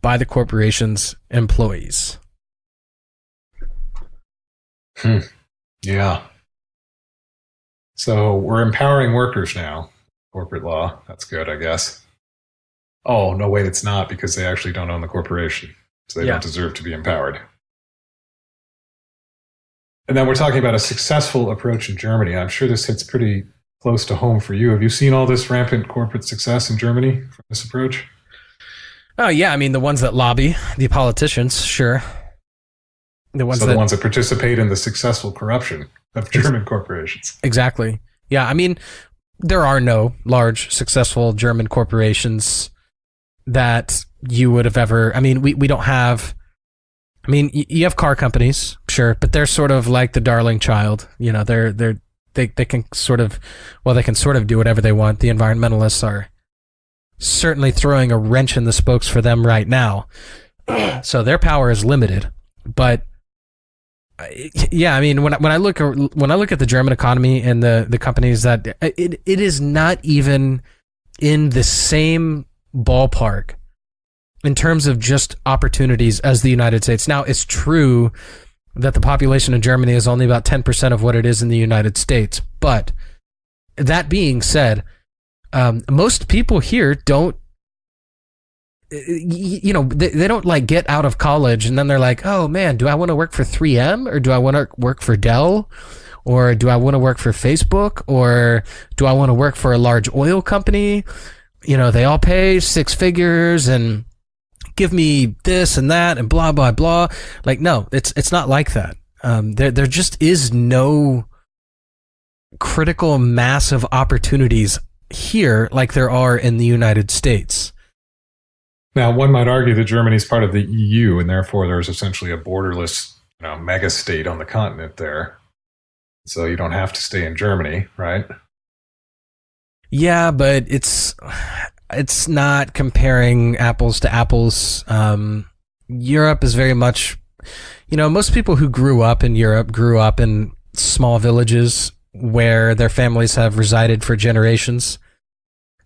by the corporation's employees. Yeah. So we're empowering workers now. Corporate law. That's good, I guess. Oh, no, wait, it's not, because they actually don't own the corporation. So they don't deserve to be empowered. And then we're talking about a successful approach in Germany. I'm sure this hits pretty close to home for you. Have you seen all this rampant corporate success in Germany from this approach? Oh, yeah. I mean, the ones that lobby, the politicians, sure. The ones that participate in the successful corruption of German corporations. Exactly. Yeah, I mean, there are no large, successful German corporations that you would have ever... I mean, we don't have... I mean, you have car companies, sure, but they're sort of like the darling child. You know, they can sort of... Well, they can sort of do whatever they want. The environmentalists are certainly throwing a wrench in the spokes for them right now. So their power is limited. But... yeah, I mean, when I look at the German economy and the companies that it is not even in the same ballpark in terms of just opportunities as the United States. Now, it's true that the population in Germany is only about 10% of what it is in the United States. But that being said, Most people here don't, they don't like get out of college and then they're like, oh man, do I want to work for 3M or do I want to work for Dell? Or do I want to work for Facebook? Or do I want to work for a large oil company? They all pay six figures and give me this and that and blah, blah, blah. Like, no, it's not like that. There just is no critical mass of opportunities here like there are in the United States. Now, one might argue that Germany is part of the EU, and therefore there's essentially a borderless, mega state on the continent there. So you don't have to stay in Germany, right? Yeah, but it's not comparing apples to apples. Europe is very much, most people who grew up in Europe grew up in small villages where their families have resided for generations.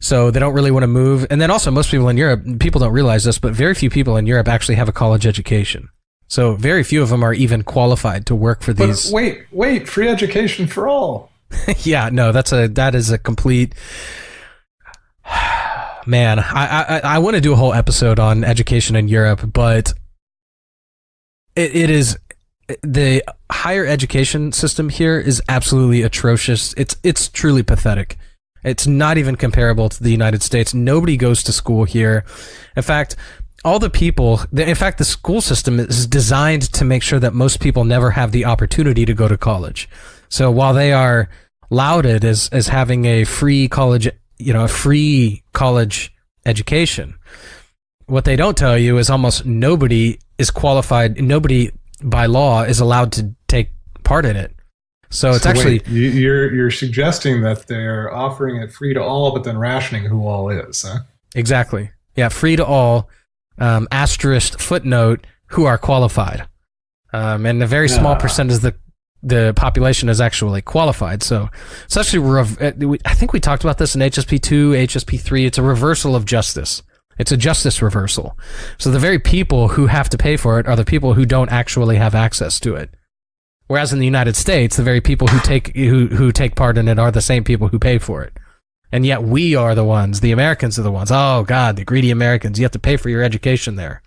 So they don't really want to move. And then also most people in Europe, people don't realize this, but very few people in Europe actually have a college education. So very few of them are even qualified to work for these. But wait, free education for all. Yeah, no, that is a complete, man, I want to do a whole episode on education in Europe, but it is, the higher education system here is absolutely atrocious. It's truly pathetic. It's not even comparable to the United States. Nobody goes to school here. In fact, the school system is designed to make sure that most people never have the opportunity to go to college. So while they are lauded as having a free college education, what they don't tell you is almost nobody is qualified. Nobody by law is allowed to take part in it. So it's actually... Wait, you're suggesting that they're offering it free to all, but then rationing who all is, huh? Exactly. Yeah, free to all, asterisk footnote, who are qualified. And a very small percentage of the population is actually qualified. So it's actually, I think we talked about this in HSP2, HSP3. It's a reversal of justice. It's a justice reversal. So the very people who have to pay for it are the people who don't actually have access to it. Whereas in the United States, the very people who take part in it are the same people who pay for it. And yet we are the ones, the Americans are the ones. Oh God, the greedy Americans. You have to pay for your education there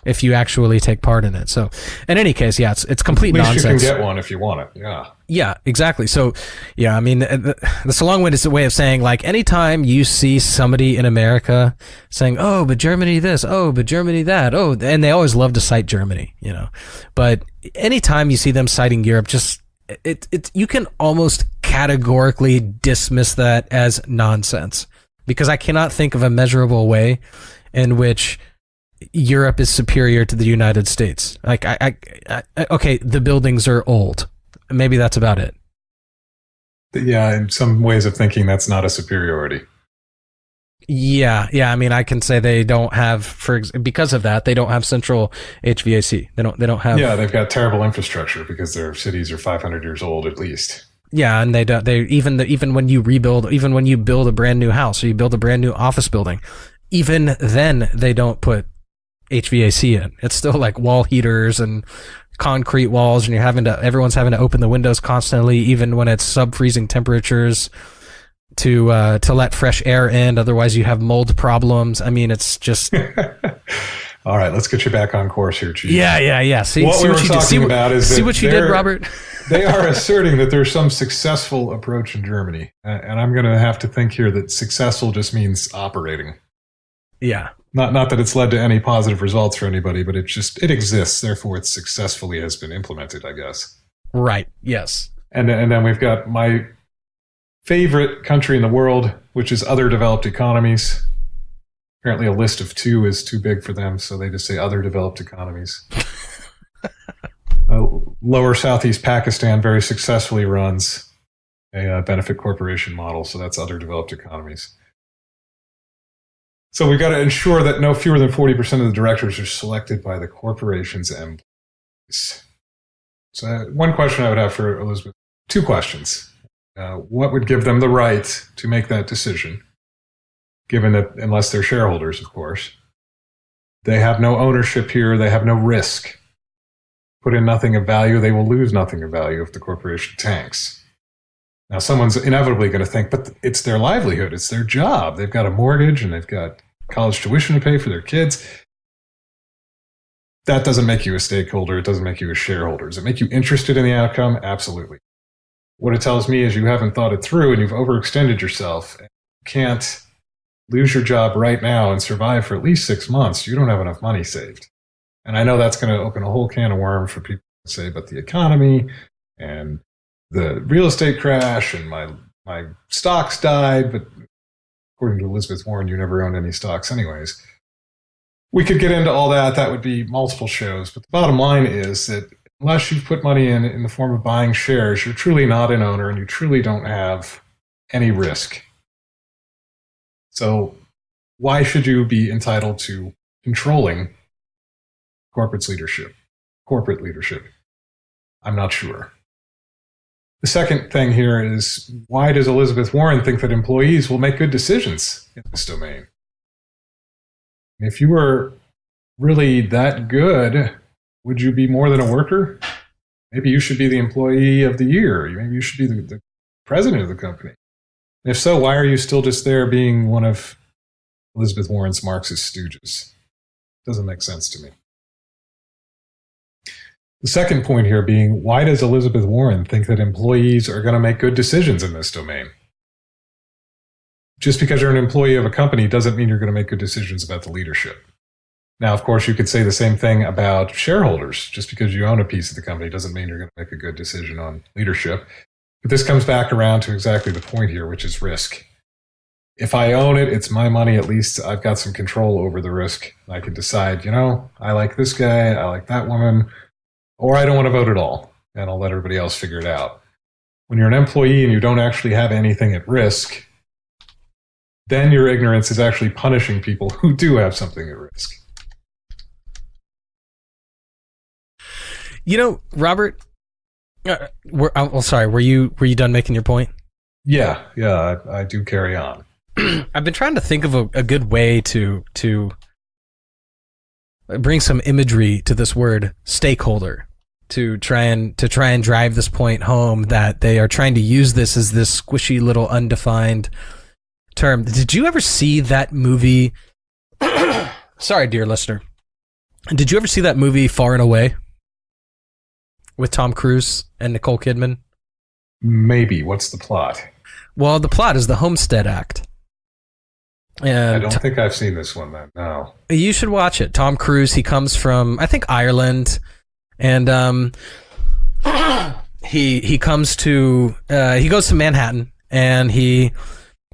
if you actually take part in it. So in any case, yeah, it's complete nonsense. At least you can get one if you want it. Yeah. Yeah, exactly. So, yeah, I mean, that's a long-winded way of saying, like, anytime you see somebody in America saying, oh, but Germany this, oh, but Germany that, oh, and they always love to cite Germany, but anytime you see them citing Europe, just, you can almost categorically dismiss that as nonsense, because I cannot think of a measurable way in which Europe is superior to the United States. Like, okay, the buildings are old. Maybe that's about it. Yeah, in some ways of thinking, that's not a superiority. Yeah. I mean, I can say they don't have, because of that, they don't have central HVAC. They don't have. Yeah, they've got terrible infrastructure because their cities are 500 years old at least. Yeah, and even when you build a brand new house or you build a brand new office building, even then they don't put HVAC in. It's still like wall heaters and concrete walls, and everyone's having to open the windows constantly, even when it's sub-freezing temperatures, to let fresh air in. Otherwise, you have mold problems. I mean, it's just. All right, let's get you back on course here, Chief. Yeah. See what we were what you talking about is see what you did, Robert. They are asserting that there's some successful approach in Germany, and I'm going to have to think here that successful just means operating. Yeah. Not that it's led to any positive results for anybody, but it exists. Therefore, it successfully has been implemented, I guess. Right. Yes. And then we've got my favorite country in the world, which is other developed economies. Apparently, a list of 2 is too big for them, so they just say other developed economies. Lower Southeast Pakistan very successfully runs a benefit corporation model, so that's other developed economies. So we've got to ensure that no fewer than 40% of the directors are selected by the corporation's employees. So one question I would have for Elizabeth, 2 questions. What would give them the right to make that decision? Given that, unless they're shareholders, of course, they have no ownership here, they have no risk. Put in nothing of value, they will lose nothing of value if the corporation tanks. Now, someone's inevitably going to think, but it's their livelihood. It's their job. They've got a mortgage and they've got college tuition to pay for their kids. That doesn't make you a stakeholder. It doesn't make you a shareholder. Does it make you interested in the outcome? Absolutely. What it tells me is you haven't thought it through and you've overextended yourself. You can't lose your job right now and survive for at least 6 months. You don't have enough money saved. And I know that's going to open a whole can of worms for people to say, but the economy and the real estate crash and my stocks died. But according to Elizabeth Warren, you never owned any stocks anyways. We could get into all that. That would be multiple shows. But the bottom line is that unless you've put money in the form of buying shares, you're truly not an owner and you truly don't have any risk. So why should you be entitled to controlling corporate leadership? I'm not sure. The second thing here is, why does Elizabeth Warren think that employees will make good decisions in this domain? If you were really that good, would you be more than a worker? Maybe you should be the employee of the year. Maybe you should be the president of the company. And if so, why are you still just there being one of Elizabeth Warren's Marxist stooges? Doesn't make sense to me. The second point here being, why does Elizabeth Warren think that employees are going to make good decisions in this domain? Just because you're an employee of a company doesn't mean you're going to make good decisions about the leadership. Now, of course, you could say the same thing about shareholders. Just because you own a piece of the company doesn't mean you're going to make a good decision on leadership. But this comes back around to exactly the point here, which is risk. If I own it, it's my money. At least I've got some control over the risk. I can decide, I like this guy, I like that woman, or I don't want to vote at all, and I'll let everybody else figure it out. When you're an employee and you don't actually have anything at risk, then your ignorance is actually punishing people who do have something at risk. Robert, sorry, were you done making your point? Yeah, I do carry on. I've been trying to think of a good way to bring some imagery to this word stakeholder, to try and drive this point home that they are trying to use this as this squishy little undefined term. Did you ever see that movie? Sorry, dear listener. Did you ever see that movie Far and Away with Tom Cruise and Nicole Kidman? Maybe. What's the plot? Well, the plot is the Homestead Act. And I don't think I've seen this one then. No. You should watch it. Tom Cruise, he comes from, I think, Ireland, and he comes to he goes to Manhattan, and he's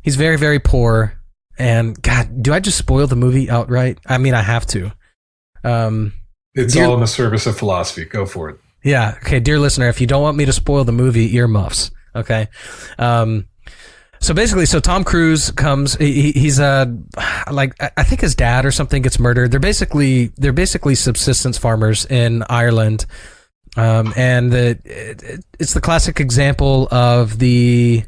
very, very poor. And God, do I just spoil the movie outright? I mean, I have to. It's all in the service of philosophy. Go for it. Yeah. Okay, dear listener, if you don't want me to spoil the movie, earmuffs. Okay. So basically, Tom Cruise comes. He's like, I think his dad or something gets murdered. They're basically subsistence farmers in Ireland, and it's the classic example of that'd be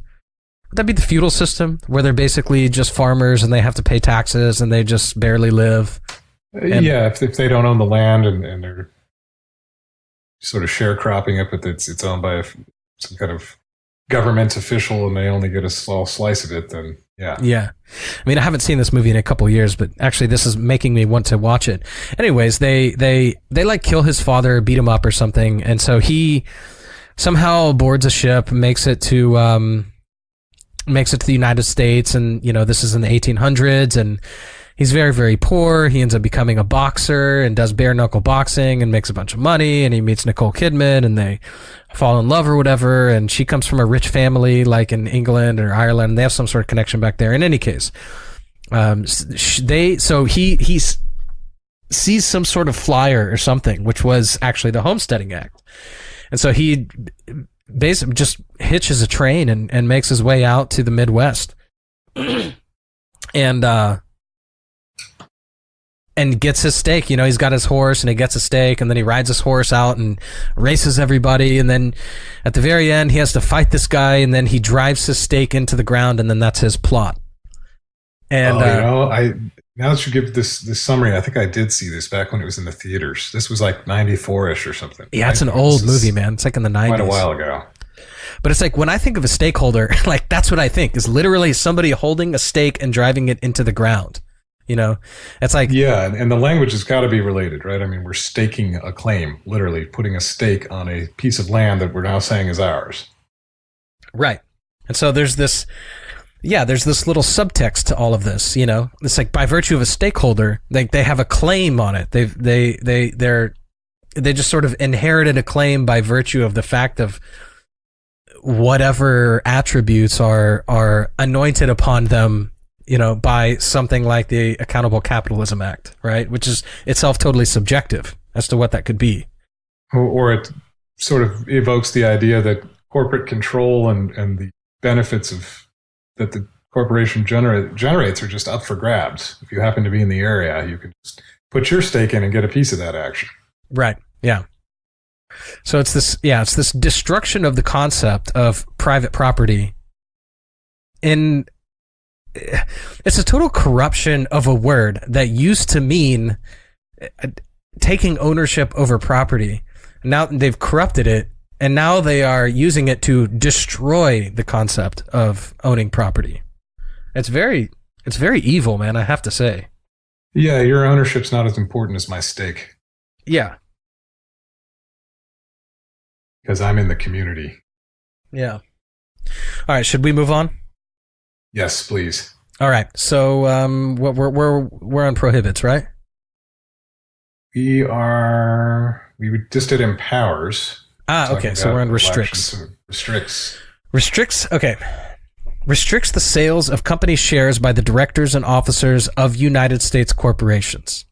the feudal system, where they're basically just farmers and they have to pay taxes and they just barely live. Yeah, if they don't own the land and they're sort of sharecropping it, but it's owned by some kind of government official and they only get a small slice of it, then yeah. Yeah. I mean, I haven't seen this movie in a couple of years, but actually this is making me want to watch it. Anyways, they like kill his father, beat him up or something, and so he somehow boards a ship, makes it to the United States, and this is in the 1800s, and he's very, very poor. He ends up becoming a boxer and does bare knuckle boxing and makes a bunch of money, and he meets Nicole Kidman and they fall in love or whatever, and she comes from a rich family like in England or Ireland, and they have some sort of connection back there. In any case, he sees some sort of flyer or something, which was actually the Homesteading Act, and so he basically just hitches a train and makes his way out to the Midwest and gets his stake. He's got his horse and he gets a stake, and then he rides his horse out and races everybody, and then at the very end he has to fight this guy, and then he drives his stake into the ground, and then that's his plot. And now that you give this summary, I think I did see this back when it was in the theaters. This was like 94-ish or something. Yeah, it's an old movie, man. It's like in the 90s. Quite a while ago. But it's like when I think of a stakeholder, like that's what I think is literally somebody holding a stake and driving it into the ground. You know, it's like, yeah, and the language has got to be related, right? I mean, we're staking a claim, literally putting a stake on a piece of land that we're now saying is ours. right. And so there's this little subtext to all of this, you know. It's like by virtue of a stakeholder, they have a claim on it. They just sort of inherited a claim by virtue of the fact of whatever attributes are anointed upon them, you know, by something like the Accountable Capitalism Act, right? Which is itself totally subjective as to what that could be. Or it sort of evokes the idea that corporate control and the benefits that the corporation generates are just up for grabs. If you happen to be in the area, you can just put your stake in and get a piece of that action. Right. Yeah. So it's this destruction of the concept of private property. It's a total corruption of a word that used to mean taking ownership over property. Now they've corrupted it, and now they are using it to destroy the concept of owning property. It's very evil, man, I have to say. Yeah, your ownership's not as important as my stake. Yeah. Because I'm in the community. Yeah. All right, should we move on? Yes, please. All right. So we're on prohibits, right? We just did empowers. Okay. So we're on restricts. Restricts. Okay. Restricts the sales of company shares by the directors and officers of United States corporations.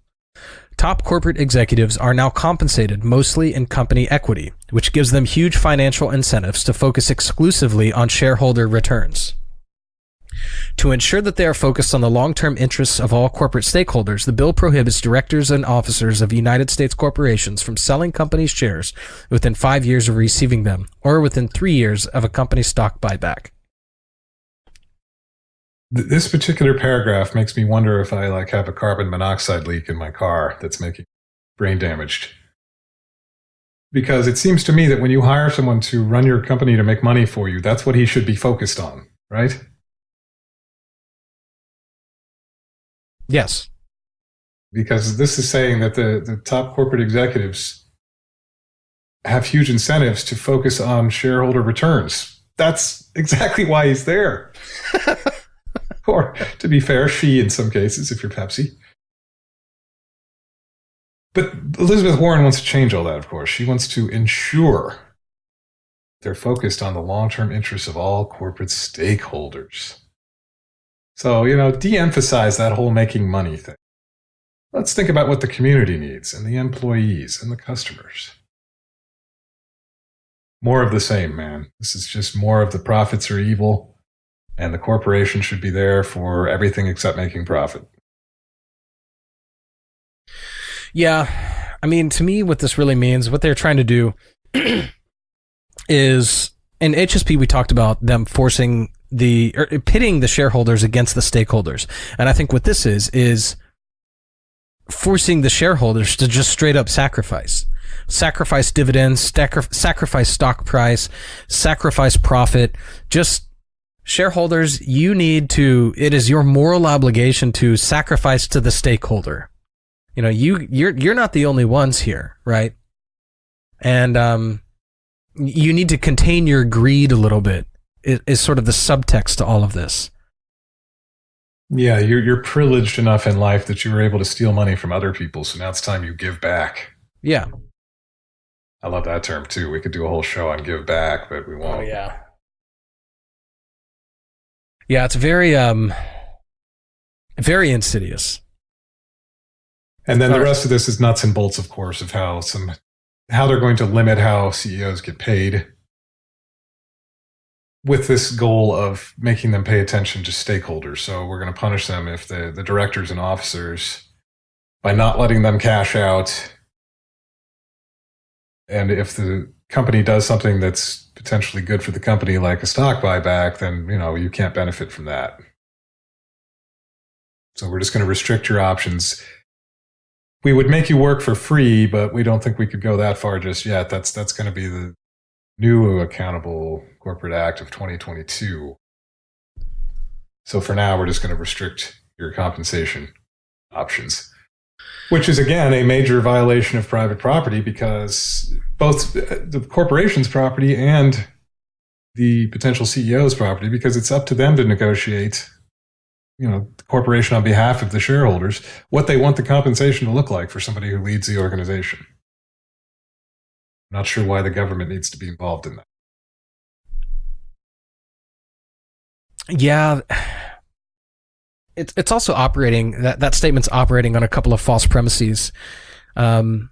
Top corporate executives are now compensated mostly in company equity, which gives them huge financial incentives to focus exclusively on shareholder returns. To ensure that they are focused on the long-term interests of all corporate stakeholders, the bill prohibits directors and officers of United States corporations from selling company shares within 5 years of receiving them, or within 3 years of a company stock buyback. This particular paragraph makes me wonder if I have a carbon monoxide leak in my car that's making brain damaged. Because it seems to me that when you hire someone to run your company to make money for you, that's what he should be focused on, right? Yes. Because this is saying that the top corporate executives have huge incentives to focus on shareholder returns. That's exactly why he's there. Or, to be fair, she in some cases, if you're Pepsi. But Elizabeth Warren wants to change all that, of course. She wants to ensure they're focused on the long-term interests of all corporate stakeholders. So, de-emphasize that whole making money thing. Let's think about what the community needs and the employees and the customers. More of the same, man. This is just more of the profits are evil. And the corporation should be there for everything except making profit. Yeah. I mean, to me, what this really means, what they're trying to do is, in HSP, we talked about them pitting the shareholders against the stakeholders. And I think what this is forcing the shareholders to just straight up sacrifice dividends, sacrifice stock price, sacrifice profit. Just shareholders, it is your moral obligation to sacrifice to the stakeholder. You're not the only ones here, right? And you need to contain your greed a little bit. Is sort of the subtext to all of this. Yeah, you're privileged enough in life that you were able to steal money from other people, so now it's time you give back. Yeah. I love that term too. We could do a whole show on give back, but we won't. Oh yeah. Yeah, it's very very insidious. And then the rest of this is nuts and bolts, of course, of how they're going to limit how CEOs get paid, with this goal of making them pay attention to stakeholders. So we're going to punish them if the directors and officers, by not letting them cash out. And if the company does something that's potentially good for the company, like a stock buyback, then, you can't benefit from that. So we're just going to restrict your options. We would make you work for free, but we don't think we could go that far just yet. That's going to be the new Accountable Corporate Act of 2022. So for now, we're just going to restrict your compensation options, which is, again, a major violation of private property, because both the corporation's property and the potential CEO's property, because it's up to them to negotiate, the corporation on behalf of the shareholders, what they want the compensation to look like for somebody who leads the organization. I'm not sure why the government needs to be involved in that. Yeah. It's also operating, that statement's operating on a couple of false premises. One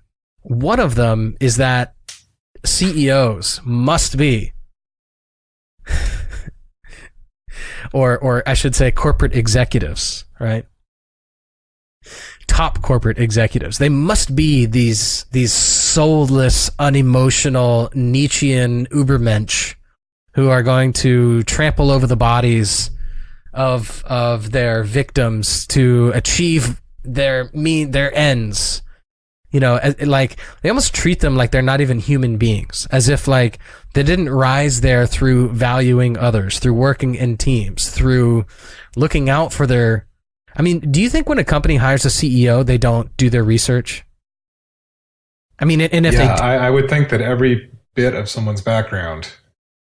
of them is that CEOs must be, or I should say corporate executives, right? Top corporate executives. They must be these soulless, unemotional, Nietzschean Ubermensch who are going to trample over the bodies of their victims to achieve their ends. Like they almost treat them like they're not even human beings, as if like they didn't rise there through valuing others, through working in teams, through looking out for their. I mean, do you think when a company hires a CEO, they don't do their research? I mean, and if I would think that every bit of someone's background,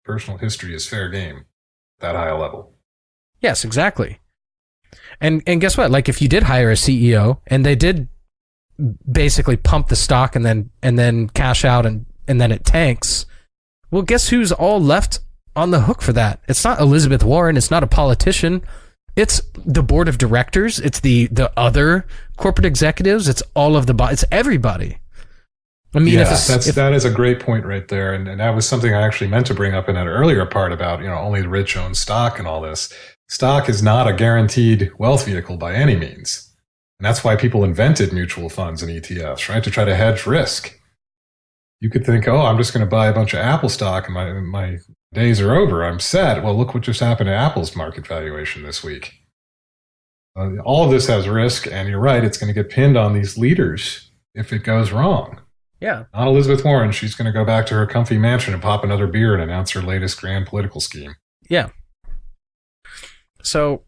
personal history, is fair game at that high a level. Yes, exactly. And guess what? Like if you did hire a CEO and they did basically pump the stock and then cash out and then it tanks, well, guess who's all left on the hook for that? It's not Elizabeth Warren. It's not a politician. It's the board of directors. It's the other corporate executives. It's all of it's everybody. I mean, that is a great point right there. And that was something I actually meant to bring up in that earlier part about, only the rich own stock and all this. Stock is not a guaranteed wealth vehicle by any means. And that's why people invented mutual funds and ETFs, right? To try to hedge risk. You could think, I'm just going to buy a bunch of Apple stock and my days are over. I'm set. Well, look what just happened to Apple's market valuation this week. All of this has risk, and you're right, it's going to get pinned on these leaders if it goes wrong. Yeah. Not Elizabeth Warren. She's going to go back to her comfy mansion and pop another beer and announce her latest grand political scheme. Yeah. So,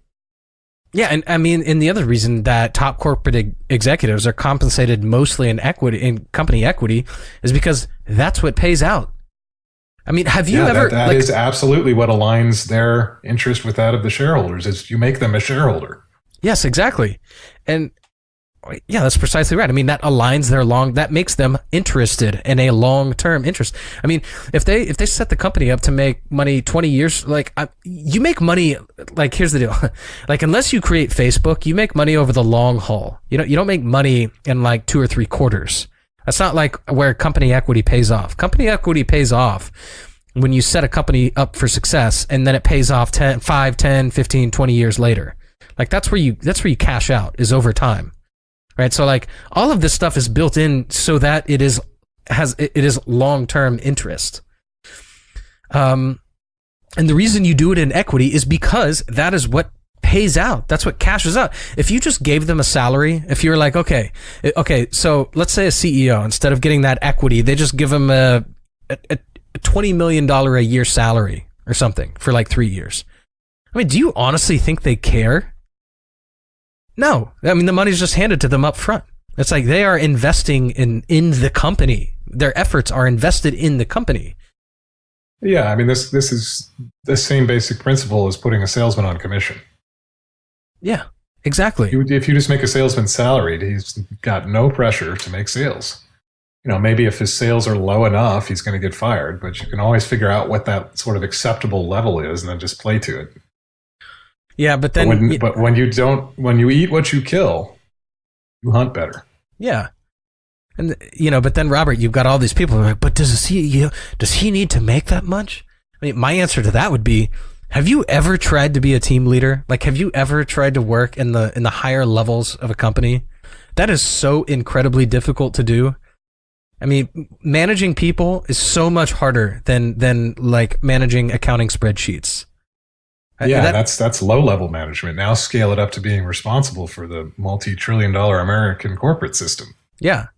yeah, and I mean, and the other reason that top corporate executives are compensated mostly in company equity is because that's what pays out. I mean, have you ever... That is absolutely what aligns their interest with that of the shareholders, is you make them a shareholder. Yes, exactly. And yeah, that's precisely right. I mean, that aligns that makes them interested in a long-term interest. I mean, if they set the company up to make money 20 years, you make money, like, here's the deal. Like, unless you create Facebook, you make money over the long haul. You don't make money in like 2 or 3 quarters. That's not like where company equity pays off. Company equity pays off when you set a company up for success, and then it pays off 5, 10, 15, 20 years later. Like that's where you cash out, is over time. Right? So like all of this stuff is built in so that it is long-term interest. And the reason you do it in equity is because that is what pays out. That's what cashes out. If you just gave them a salary, if you were like, okay, so let's say a CEO, instead of getting that equity, they just give them a $20 million a year salary or something for like 3 years. I mean, do you honestly think they care? No. I mean, the money's just handed to them up front. It's like they are investing in the company. Their efforts are invested in the company. Yeah, I mean, this is the same basic principle as putting a salesman on commission. Yeah, exactly. If you just make a salesman salaried, he's got no pressure to make sales. Maybe if his sales are low enough, he's going to get fired, but you can always figure out what that sort of acceptable level is and then just play to it. Yeah, but then... when you eat what you kill, you hunt better. Yeah. And, but then, Robert, you've got all these people who are like, but does he need to make that much? I mean, my answer to that would be, have you ever tried to be a team leader? Like, have you ever tried to work in the higher levels of a company? That is so incredibly difficult to do. I mean, managing people is so much harder than like managing accounting spreadsheets. Yeah, that's low-level management. Now scale it up to being responsible for the multi-trillion-dollar American corporate system. Yeah.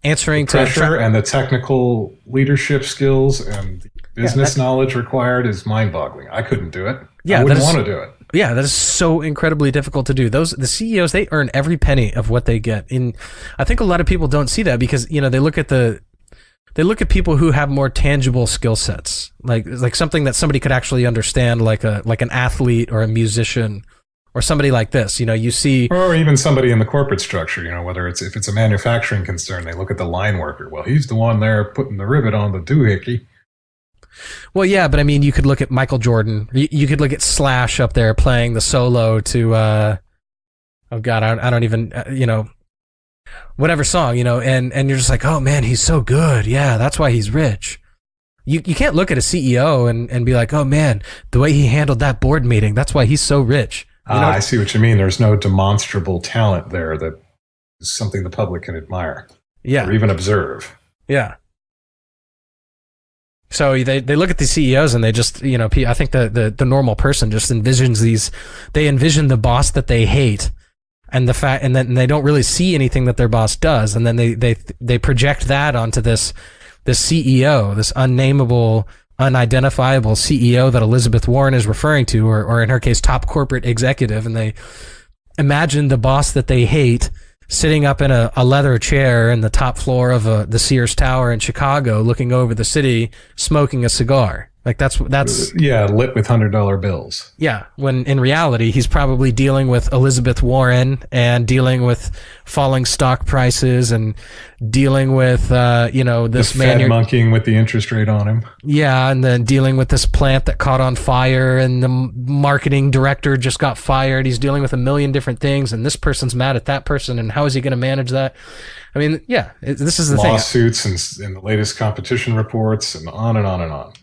answering the pressure and the technical leadership skills and the business knowledge required is mind-boggling. I couldn't do it. I wouldn't want to do it. Yeah, that is so incredibly difficult to do. The CEOs, they earn every penny of what they get. I think a lot of people don't see that because, they look at people who have more tangible skill sets, like something that somebody could actually understand, like an athlete or a musician or somebody like this. You see, or even somebody in the corporate structure. Whether if it's a manufacturing concern, they look at the line worker. Well, he's the one there putting the rivet on the doohickey. Well, yeah, but I mean, you could look at Michael Jordan. You could look at Slash up there playing the solo to, oh God, I don't even, whatever song, and you're just like, oh man, he's so good. Yeah, that's why he's rich. You can't look at a CEO and be like, oh man, the way he handled that board meeting, that's why he's so rich. I see what you mean. There's no demonstrable talent there that is something the public can admire. Yeah. Or even observe. Yeah. So they look at the CEOs and they just, I think the normal person just envisions they envision the boss that they hate and then they don't really see anything that their boss does. And then they project that onto this CEO, this unnameable, unidentifiable CEO that Elizabeth Warren is referring to, or in her case, top corporate executive. And they imagine the boss that they hate sitting up in a leather chair in the top floor of the Sears Tower in Chicago, looking over the city, smoking a cigar. Like that's lit with $100 bills. Yeah, when in reality he's probably dealing with Elizabeth Warren and dealing with falling stock prices and dealing with this the man Fed monkeying with the interest rate on him. Yeah, and then dealing with this plant that caught on fire and the marketing director just got fired. He's dealing with a million different things, and this person's mad at that person, and how is he going to manage that? I mean, yeah, this is the lawsuits and the latest competition reports and on and on and on.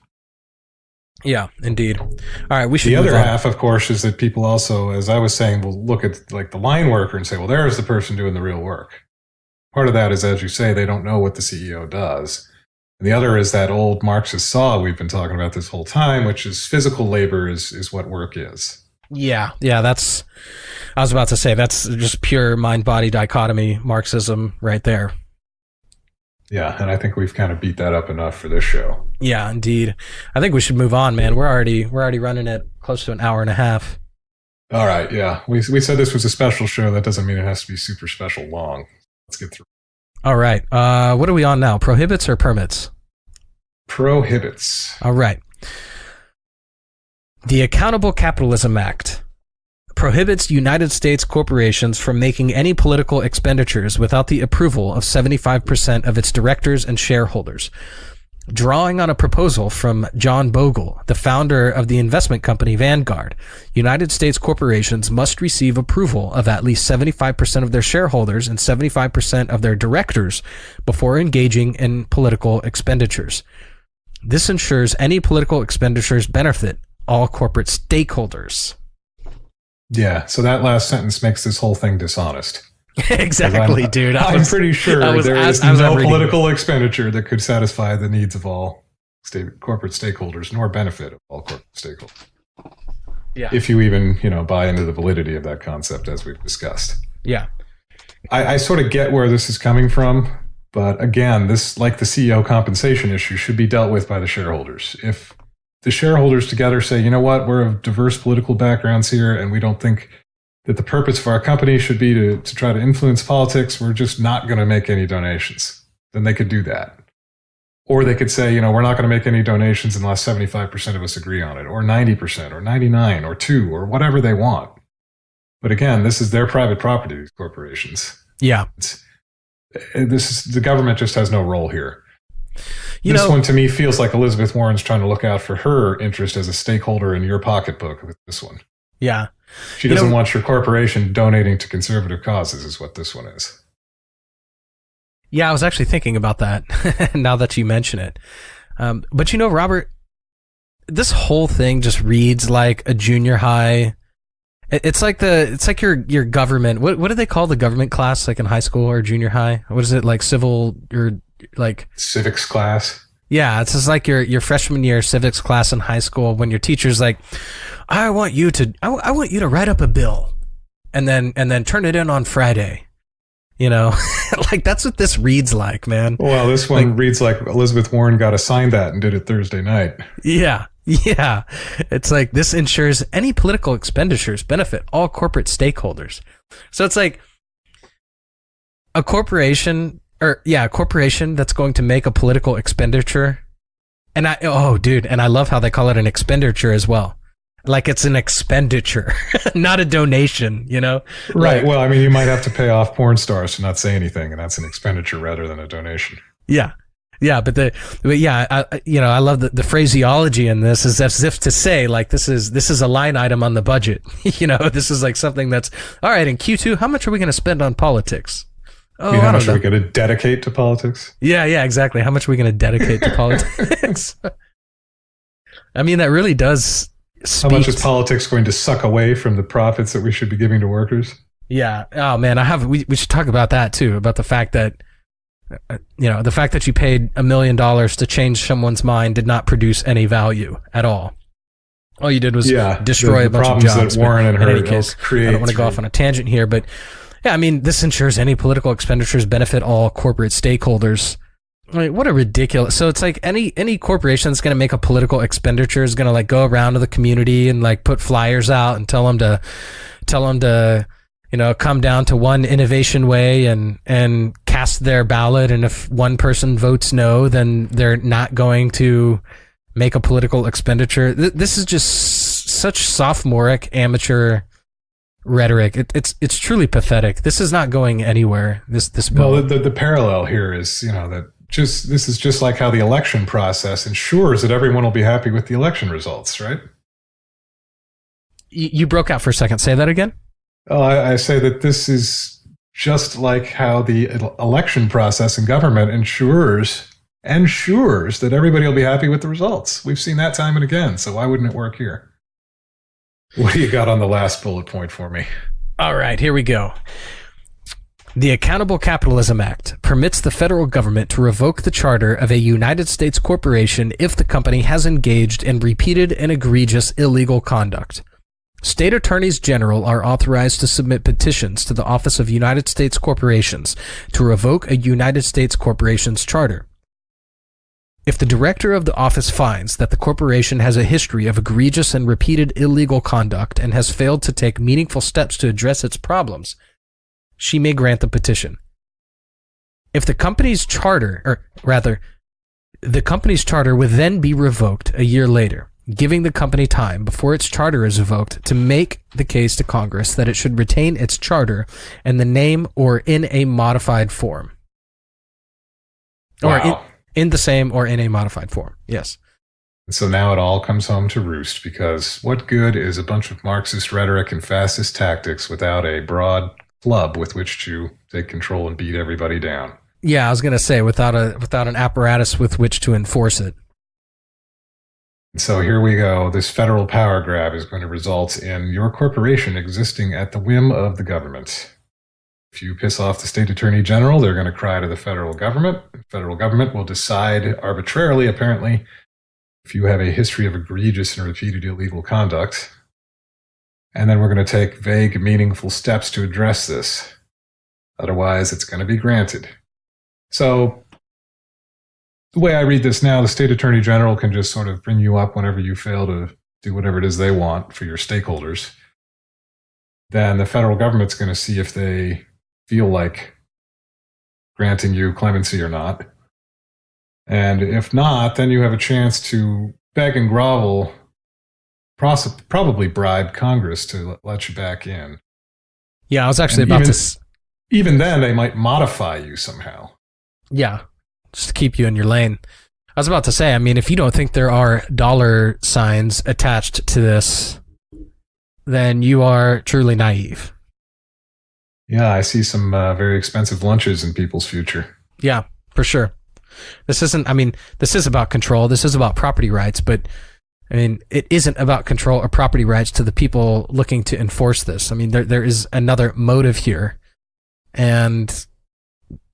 Yeah, indeed. All right, we should. The other half, of course, is that people also, as I was saying, will look at like the line worker and say, well, there's the person doing the real work. Part of that is, as you say, they don't know what the CEO does. And the other is that old Marxist saw we've been talking about this whole time, which is physical labor is what work is. Yeah, that's, I was about to say, that's just pure mind-body dichotomy Marxism right there. Yeah, and I think we've kind of beat that up enough for this show. Yeah, indeed. I think we should move on, man. We're already running it close to an hour and a half. All right, yeah. We said this was a special show. That doesn't mean it has to be super special long. Let's get through. All right. What are we on now? Prohibits or permits? Prohibits. All right. The Accountable Capitalism Act prohibits United States corporations from making any political expenditures without the approval of 75% of its directors and shareholders. Drawing on a proposal from John Bogle, the founder of the investment company Vanguard, United States corporations must receive approval of at least 75% of their shareholders and 75% of their directors before engaging in political expenditures. This ensures any political expenditures benefit all corporate stakeholders. Yeah, so that last sentence makes this whole thing dishonest. Exactly, dude. I'm pretty sure there is no political expenditure that could satisfy the needs of all corporate stakeholders, nor benefit of all corporate stakeholders. Yeah. If you even, buy into the validity of that concept, as we've discussed. Yeah. I sort of get where this is coming from, but again, this, like the CEO compensation issue, should be dealt with by the shareholders. If the shareholders together say, you know what, we're of diverse political backgrounds here, and we don't think that the purpose of our company should be to try to influence politics, we're just not going to make any donations, then they could do that. Or they could say, we're not going to make any donations unless 75% of us agree on it, or 90%, or 99%, or 2%, or whatever they want. But again, this is their private property, these corporations. Yeah. The government just has no role here. This one to me feels like Elizabeth Warren's trying to look out for her interest as a stakeholder in your pocketbook with this one. Yeah. She doesn't want your corporation donating to conservative causes is what this one is. Yeah, I was actually thinking about that now that you mention it. But Robert, this whole thing just reads like a junior high. It's like your government. What do they call the government class like in high school or junior high? What is it, like civil or like civics class? Yeah, it's just like your freshman year civics class in high school when your teacher's like, I want you to write up a bill and then turn it in on Friday. You know, like that's what this reads like, man. Well, this one reads like Elizabeth Warren got assigned that and did it Thursday night. Yeah. Yeah. It's like this ensures any political expenditures benefit all corporate stakeholders. So it's like a corporation that's going to make a political expenditure. And I love how they call it an expenditure as well. Like it's an expenditure, not a donation, you know? Right. Well, I mean, you might have to pay off porn stars to not say anything, and that's an expenditure rather than a donation. Yeah. Yeah. I love the phraseology in this is as if to say, like, this is a line item on the budget. You know, this is like something that's, all right, in Q2, how much are we going to spend on politics? Oh, how much are we going to dedicate to politics? Yeah, exactly. How much are we going to dedicate to politics? I mean, that really does speak. How much is politics going to suck away from the profits that we should be giving to workers? Yeah. Oh, man, we should talk about that, too, about the fact that, the fact that you paid $1 million to change someone's mind did not produce any value at all. All you did was destroy a bunch of jobs. That Warren and her in any case, I don't want to go off on a tangent here, but yeah, I mean, this ensures any political expenditures benefit all corporate stakeholders. Like, what a ridiculous. So it's like any corporation that's going to make a political expenditure is going to like go around to the community and like put flyers out and tell them to, come down to one innovation way and cast their ballot. And if one person votes no, then they're not going to make a political expenditure. This is just such sophomoric amateur rhetoric. It's truly pathetic. This is not going anywhere. This bill. Well, the parallel here is, that this is just like how the election process ensures that everyone will be happy with the election results, right? You broke out for a second. Say that again. Oh, I say that this is just like how the election process in government ensures that everybody will be happy with the results. We've seen that time and again. So why wouldn't it work here? What do you got on the last bullet point for me? All right, here we go. The Accountable Capitalism Act permits the federal government to revoke the charter of a United States corporation if the company has engaged in repeated and egregious illegal conduct. State attorneys general are authorized to submit petitions to the Office of United States Corporations to revoke a United States corporation's charter. If the director of the office finds that the corporation has a history of egregious and repeated illegal conduct and has failed to take meaningful steps to address its problems, she may grant the petition. If the company's charter, the company's charter would then be revoked a year later, giving the company time before its charter is revoked to make the case to Congress that it should retain its charter and the name or in a modified form. Wow. Or in the same or in a modified form. Yes. And so now it all comes home to roost, because what good is a bunch of Marxist rhetoric and fascist tactics without a broad club with which to take control and beat everybody down? Yeah, I was going to say without an apparatus with which to enforce it. So here we go. This federal power grab is going to result in your corporation existing at the whim of the government. If you piss off the state attorney general, they're going to cry to the federal government. The federal government will decide arbitrarily, apparently, if you have a history of egregious and repeated illegal conduct. And then we're going to take vague, meaningful steps to address this. Otherwise, it's going to be granted. So the way I read this now, the state attorney general can just sort of bring you up whenever you fail to do whatever it is they want for your stakeholders. Then the federal government's going to see if they feel like granting you clemency or not. And if not, then you have a chance to beg and grovel, probably bribe Congress to let you back in. Yeah, I was actually about to... Even then, they might modify you somehow. Yeah, just to keep you in your lane. I was about to say, I mean, if you don't think there are dollar signs attached to this, then you are truly naive. Yeah, I see some very expensive lunches in people's future. Yeah, for sure. This is about control. This is about property rights, but I mean, it isn't about control or property rights to the people looking to enforce this. I mean, there is another motive here. And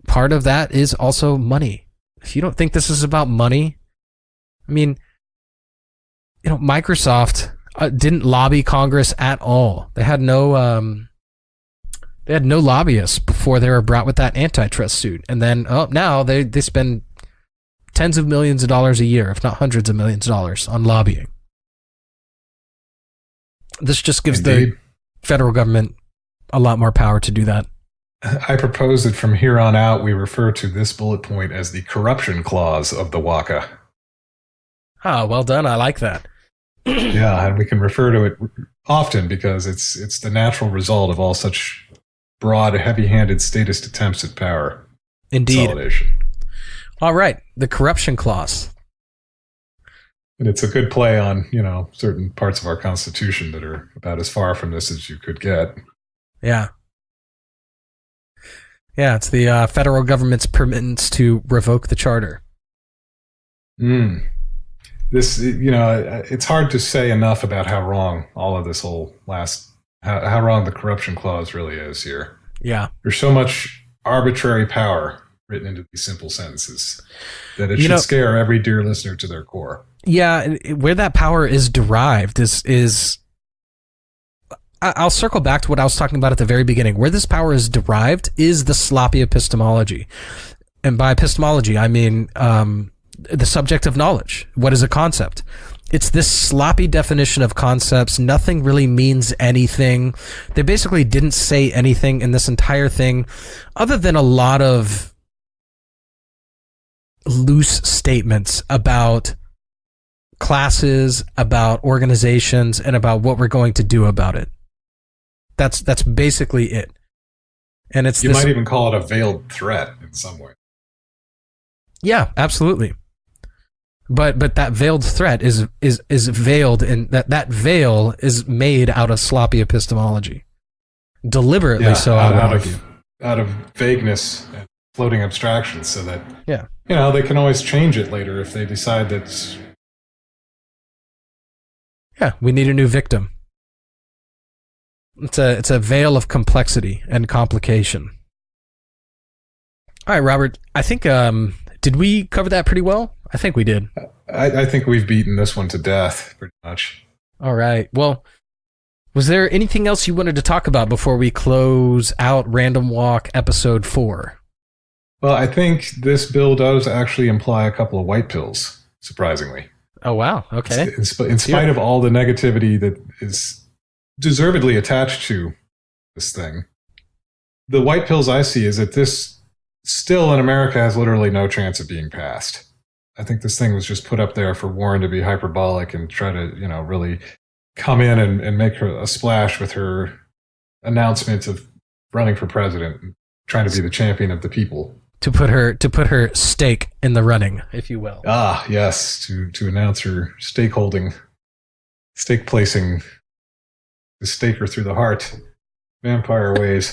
part of that is also money. If you don't think this is about money, I mean, Microsoft didn't lobby Congress at all. They had no They had no lobbyists before they were brought with that antitrust suit. And then, now they spend tens of millions of dollars a year, if not hundreds of millions of dollars, on lobbying. This just gives the federal government a lot more power to do that. I propose that from here on out, we refer to this bullet point as the corruption clause of the WACA. Ah, well done. I like that. Yeah, and we can refer to it often because it's the natural result of all such broad, heavy-handed statist attempts at power. Indeed. Consolidation. All right, the corruption clause. And it's a good play on, certain parts of our Constitution that are about as far from this as you could get. Yeah. Yeah, it's the federal government's permittance to revoke the charter. This, it's hard to say enough about how wrong all of this whole how wrong the corruption clause really is here. Yeah. There's so much arbitrary power written into these simple sentences that it should scare every dear listener to their core. Yeah, where that power is derived is I'll circle back to what I was talking about at the very beginning. Where this power is derived is the sloppy epistemology. And by epistemology, I mean the subject of knowledge. What is a concept? It's this sloppy definition of concepts. Nothing really means anything. They basically didn't say anything in this entire thing other than a lot of loose statements about classes, about organizations, and about what we're going to do about it. That's basically it. And it's you might even call it a veiled threat in some way. Yeah, absolutely. But that veiled threat is veiled, and that veil is made out of sloppy epistemology, deliberately. So out of vagueness and floating abstractions, so that they can always change it later if they decide that. Yeah, we need a new victim. It's a veil of complexity and complication. All right, Robert. I think did we cover that pretty well? I think we did. I think we've beaten this one to death, pretty much. All right. Well, was there anything else you wanted to talk about before we close out Random Walk episode 4? Well, I think this bill does actually imply a couple of white pills, surprisingly. Oh, wow. Okay. In spite of all the negativity that is deservedly attached to this thing, the white pills I see is that this still in America has literally no chance of being passed. I think this thing was just put up there for Warren to be hyperbolic and try to, really come in and make her a splash with her announcement of running for president and trying to be the champion of the people. To put her stake in the running, if you will. Ah, yes, to announce her stake placing, the staker through the heart, vampire ways.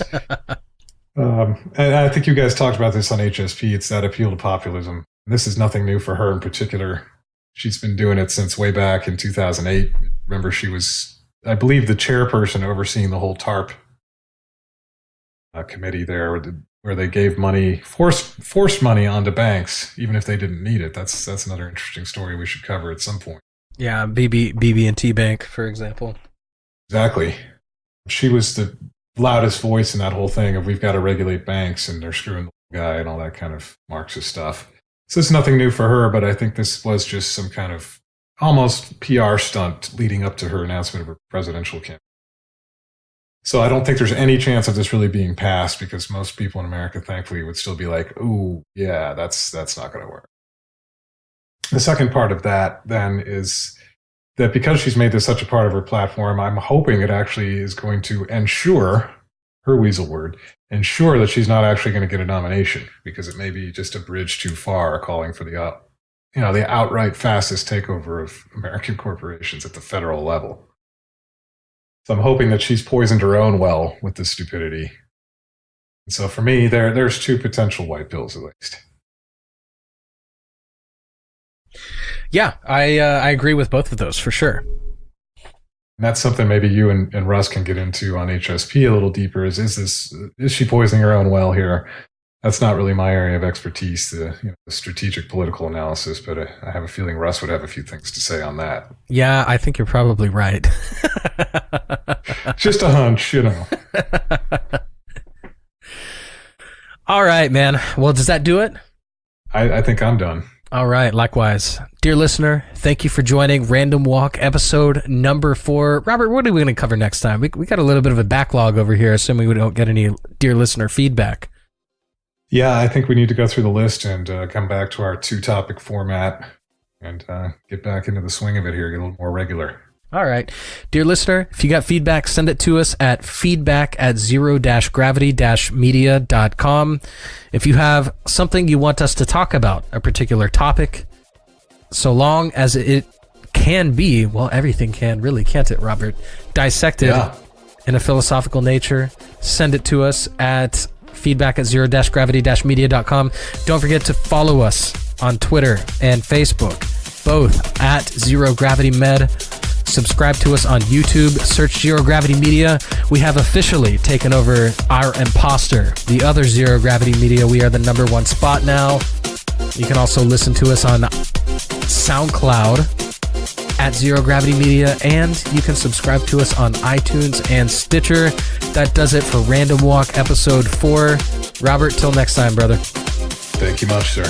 And I think you guys talked about this on HSP. It's that appeal to populism. This is nothing new for her in particular. She's been doing it since way back in 2008. Remember, she was, I believe, the chairperson overseeing the whole TARP committee there, where they gave money, forced money onto banks, even if they didn't need it. That's another interesting story we should cover at some point. Yeah, BB&T Bank, for example. Exactly. She was the loudest voice in that whole thing of we've got to regulate banks and they're screwing the guy and all that kind of Marxist stuff. So it's nothing new for her, but I think this was just some kind of almost PR stunt leading up to her announcement of her presidential campaign. So I don't think there's any chance of this really being passed because most people in America, thankfully, would still be like, "Ooh, yeah, that's not going to work." The second part of that then is that because she's made this such a part of her platform, I'm hoping it actually is going to ensure, her weasel word, ensure that she's not actually going to get a nomination because it may be just a bridge too far calling for the outright fastest takeover of American corporations at the federal level. So I'm hoping that she's poisoned her own well with this stupidity. And so for me, there's two potential white pills at least. Yeah, I agree with both of those for sure. And that's something maybe you and Russ can get into on HSP a little deeper. Is she poisoning her own well here? That's not really my area of expertise, the strategic political analysis, but I have a feeling Russ would have a few things to say on that. Yeah, I think you're probably right. Just a hunch, All right, man. Well, does that do it? I think I'm done. All right, likewise. Dear listener, thank you for joining Random Walk episode number 4. Robert, what are we going to cover next time? We got a little bit of a backlog over here, assuming we don't get any dear listener feedback. Yeah, I think we need to go through the list and come back to our 2-topic format and get back into the swing of it here, get a little more regular. All right. Dear listener, if you got feedback, send it to us at feedback@zero-gravity-media.com. If you have something you want us to talk about, a particular topic, so long as it can be, well, everything can, really, can't it, Robert? Dissected in a philosophical nature, send it to us at feedback@zero-gravity-media.com. Don't forget to follow us on Twitter and Facebook, both at Zero Gravity Med. Subscribe to us on YouTube. Search Zero Gravity Media. We have officially taken over our imposter, the other Zero Gravity Media. We are the #1 spot now. You can also listen to us on SoundCloud at Zero Gravity Media, and you can subscribe to us on iTunes and Stitcher. That does it for Random Walk episode 4. Robert, till next time, brother. Thank you much, sir.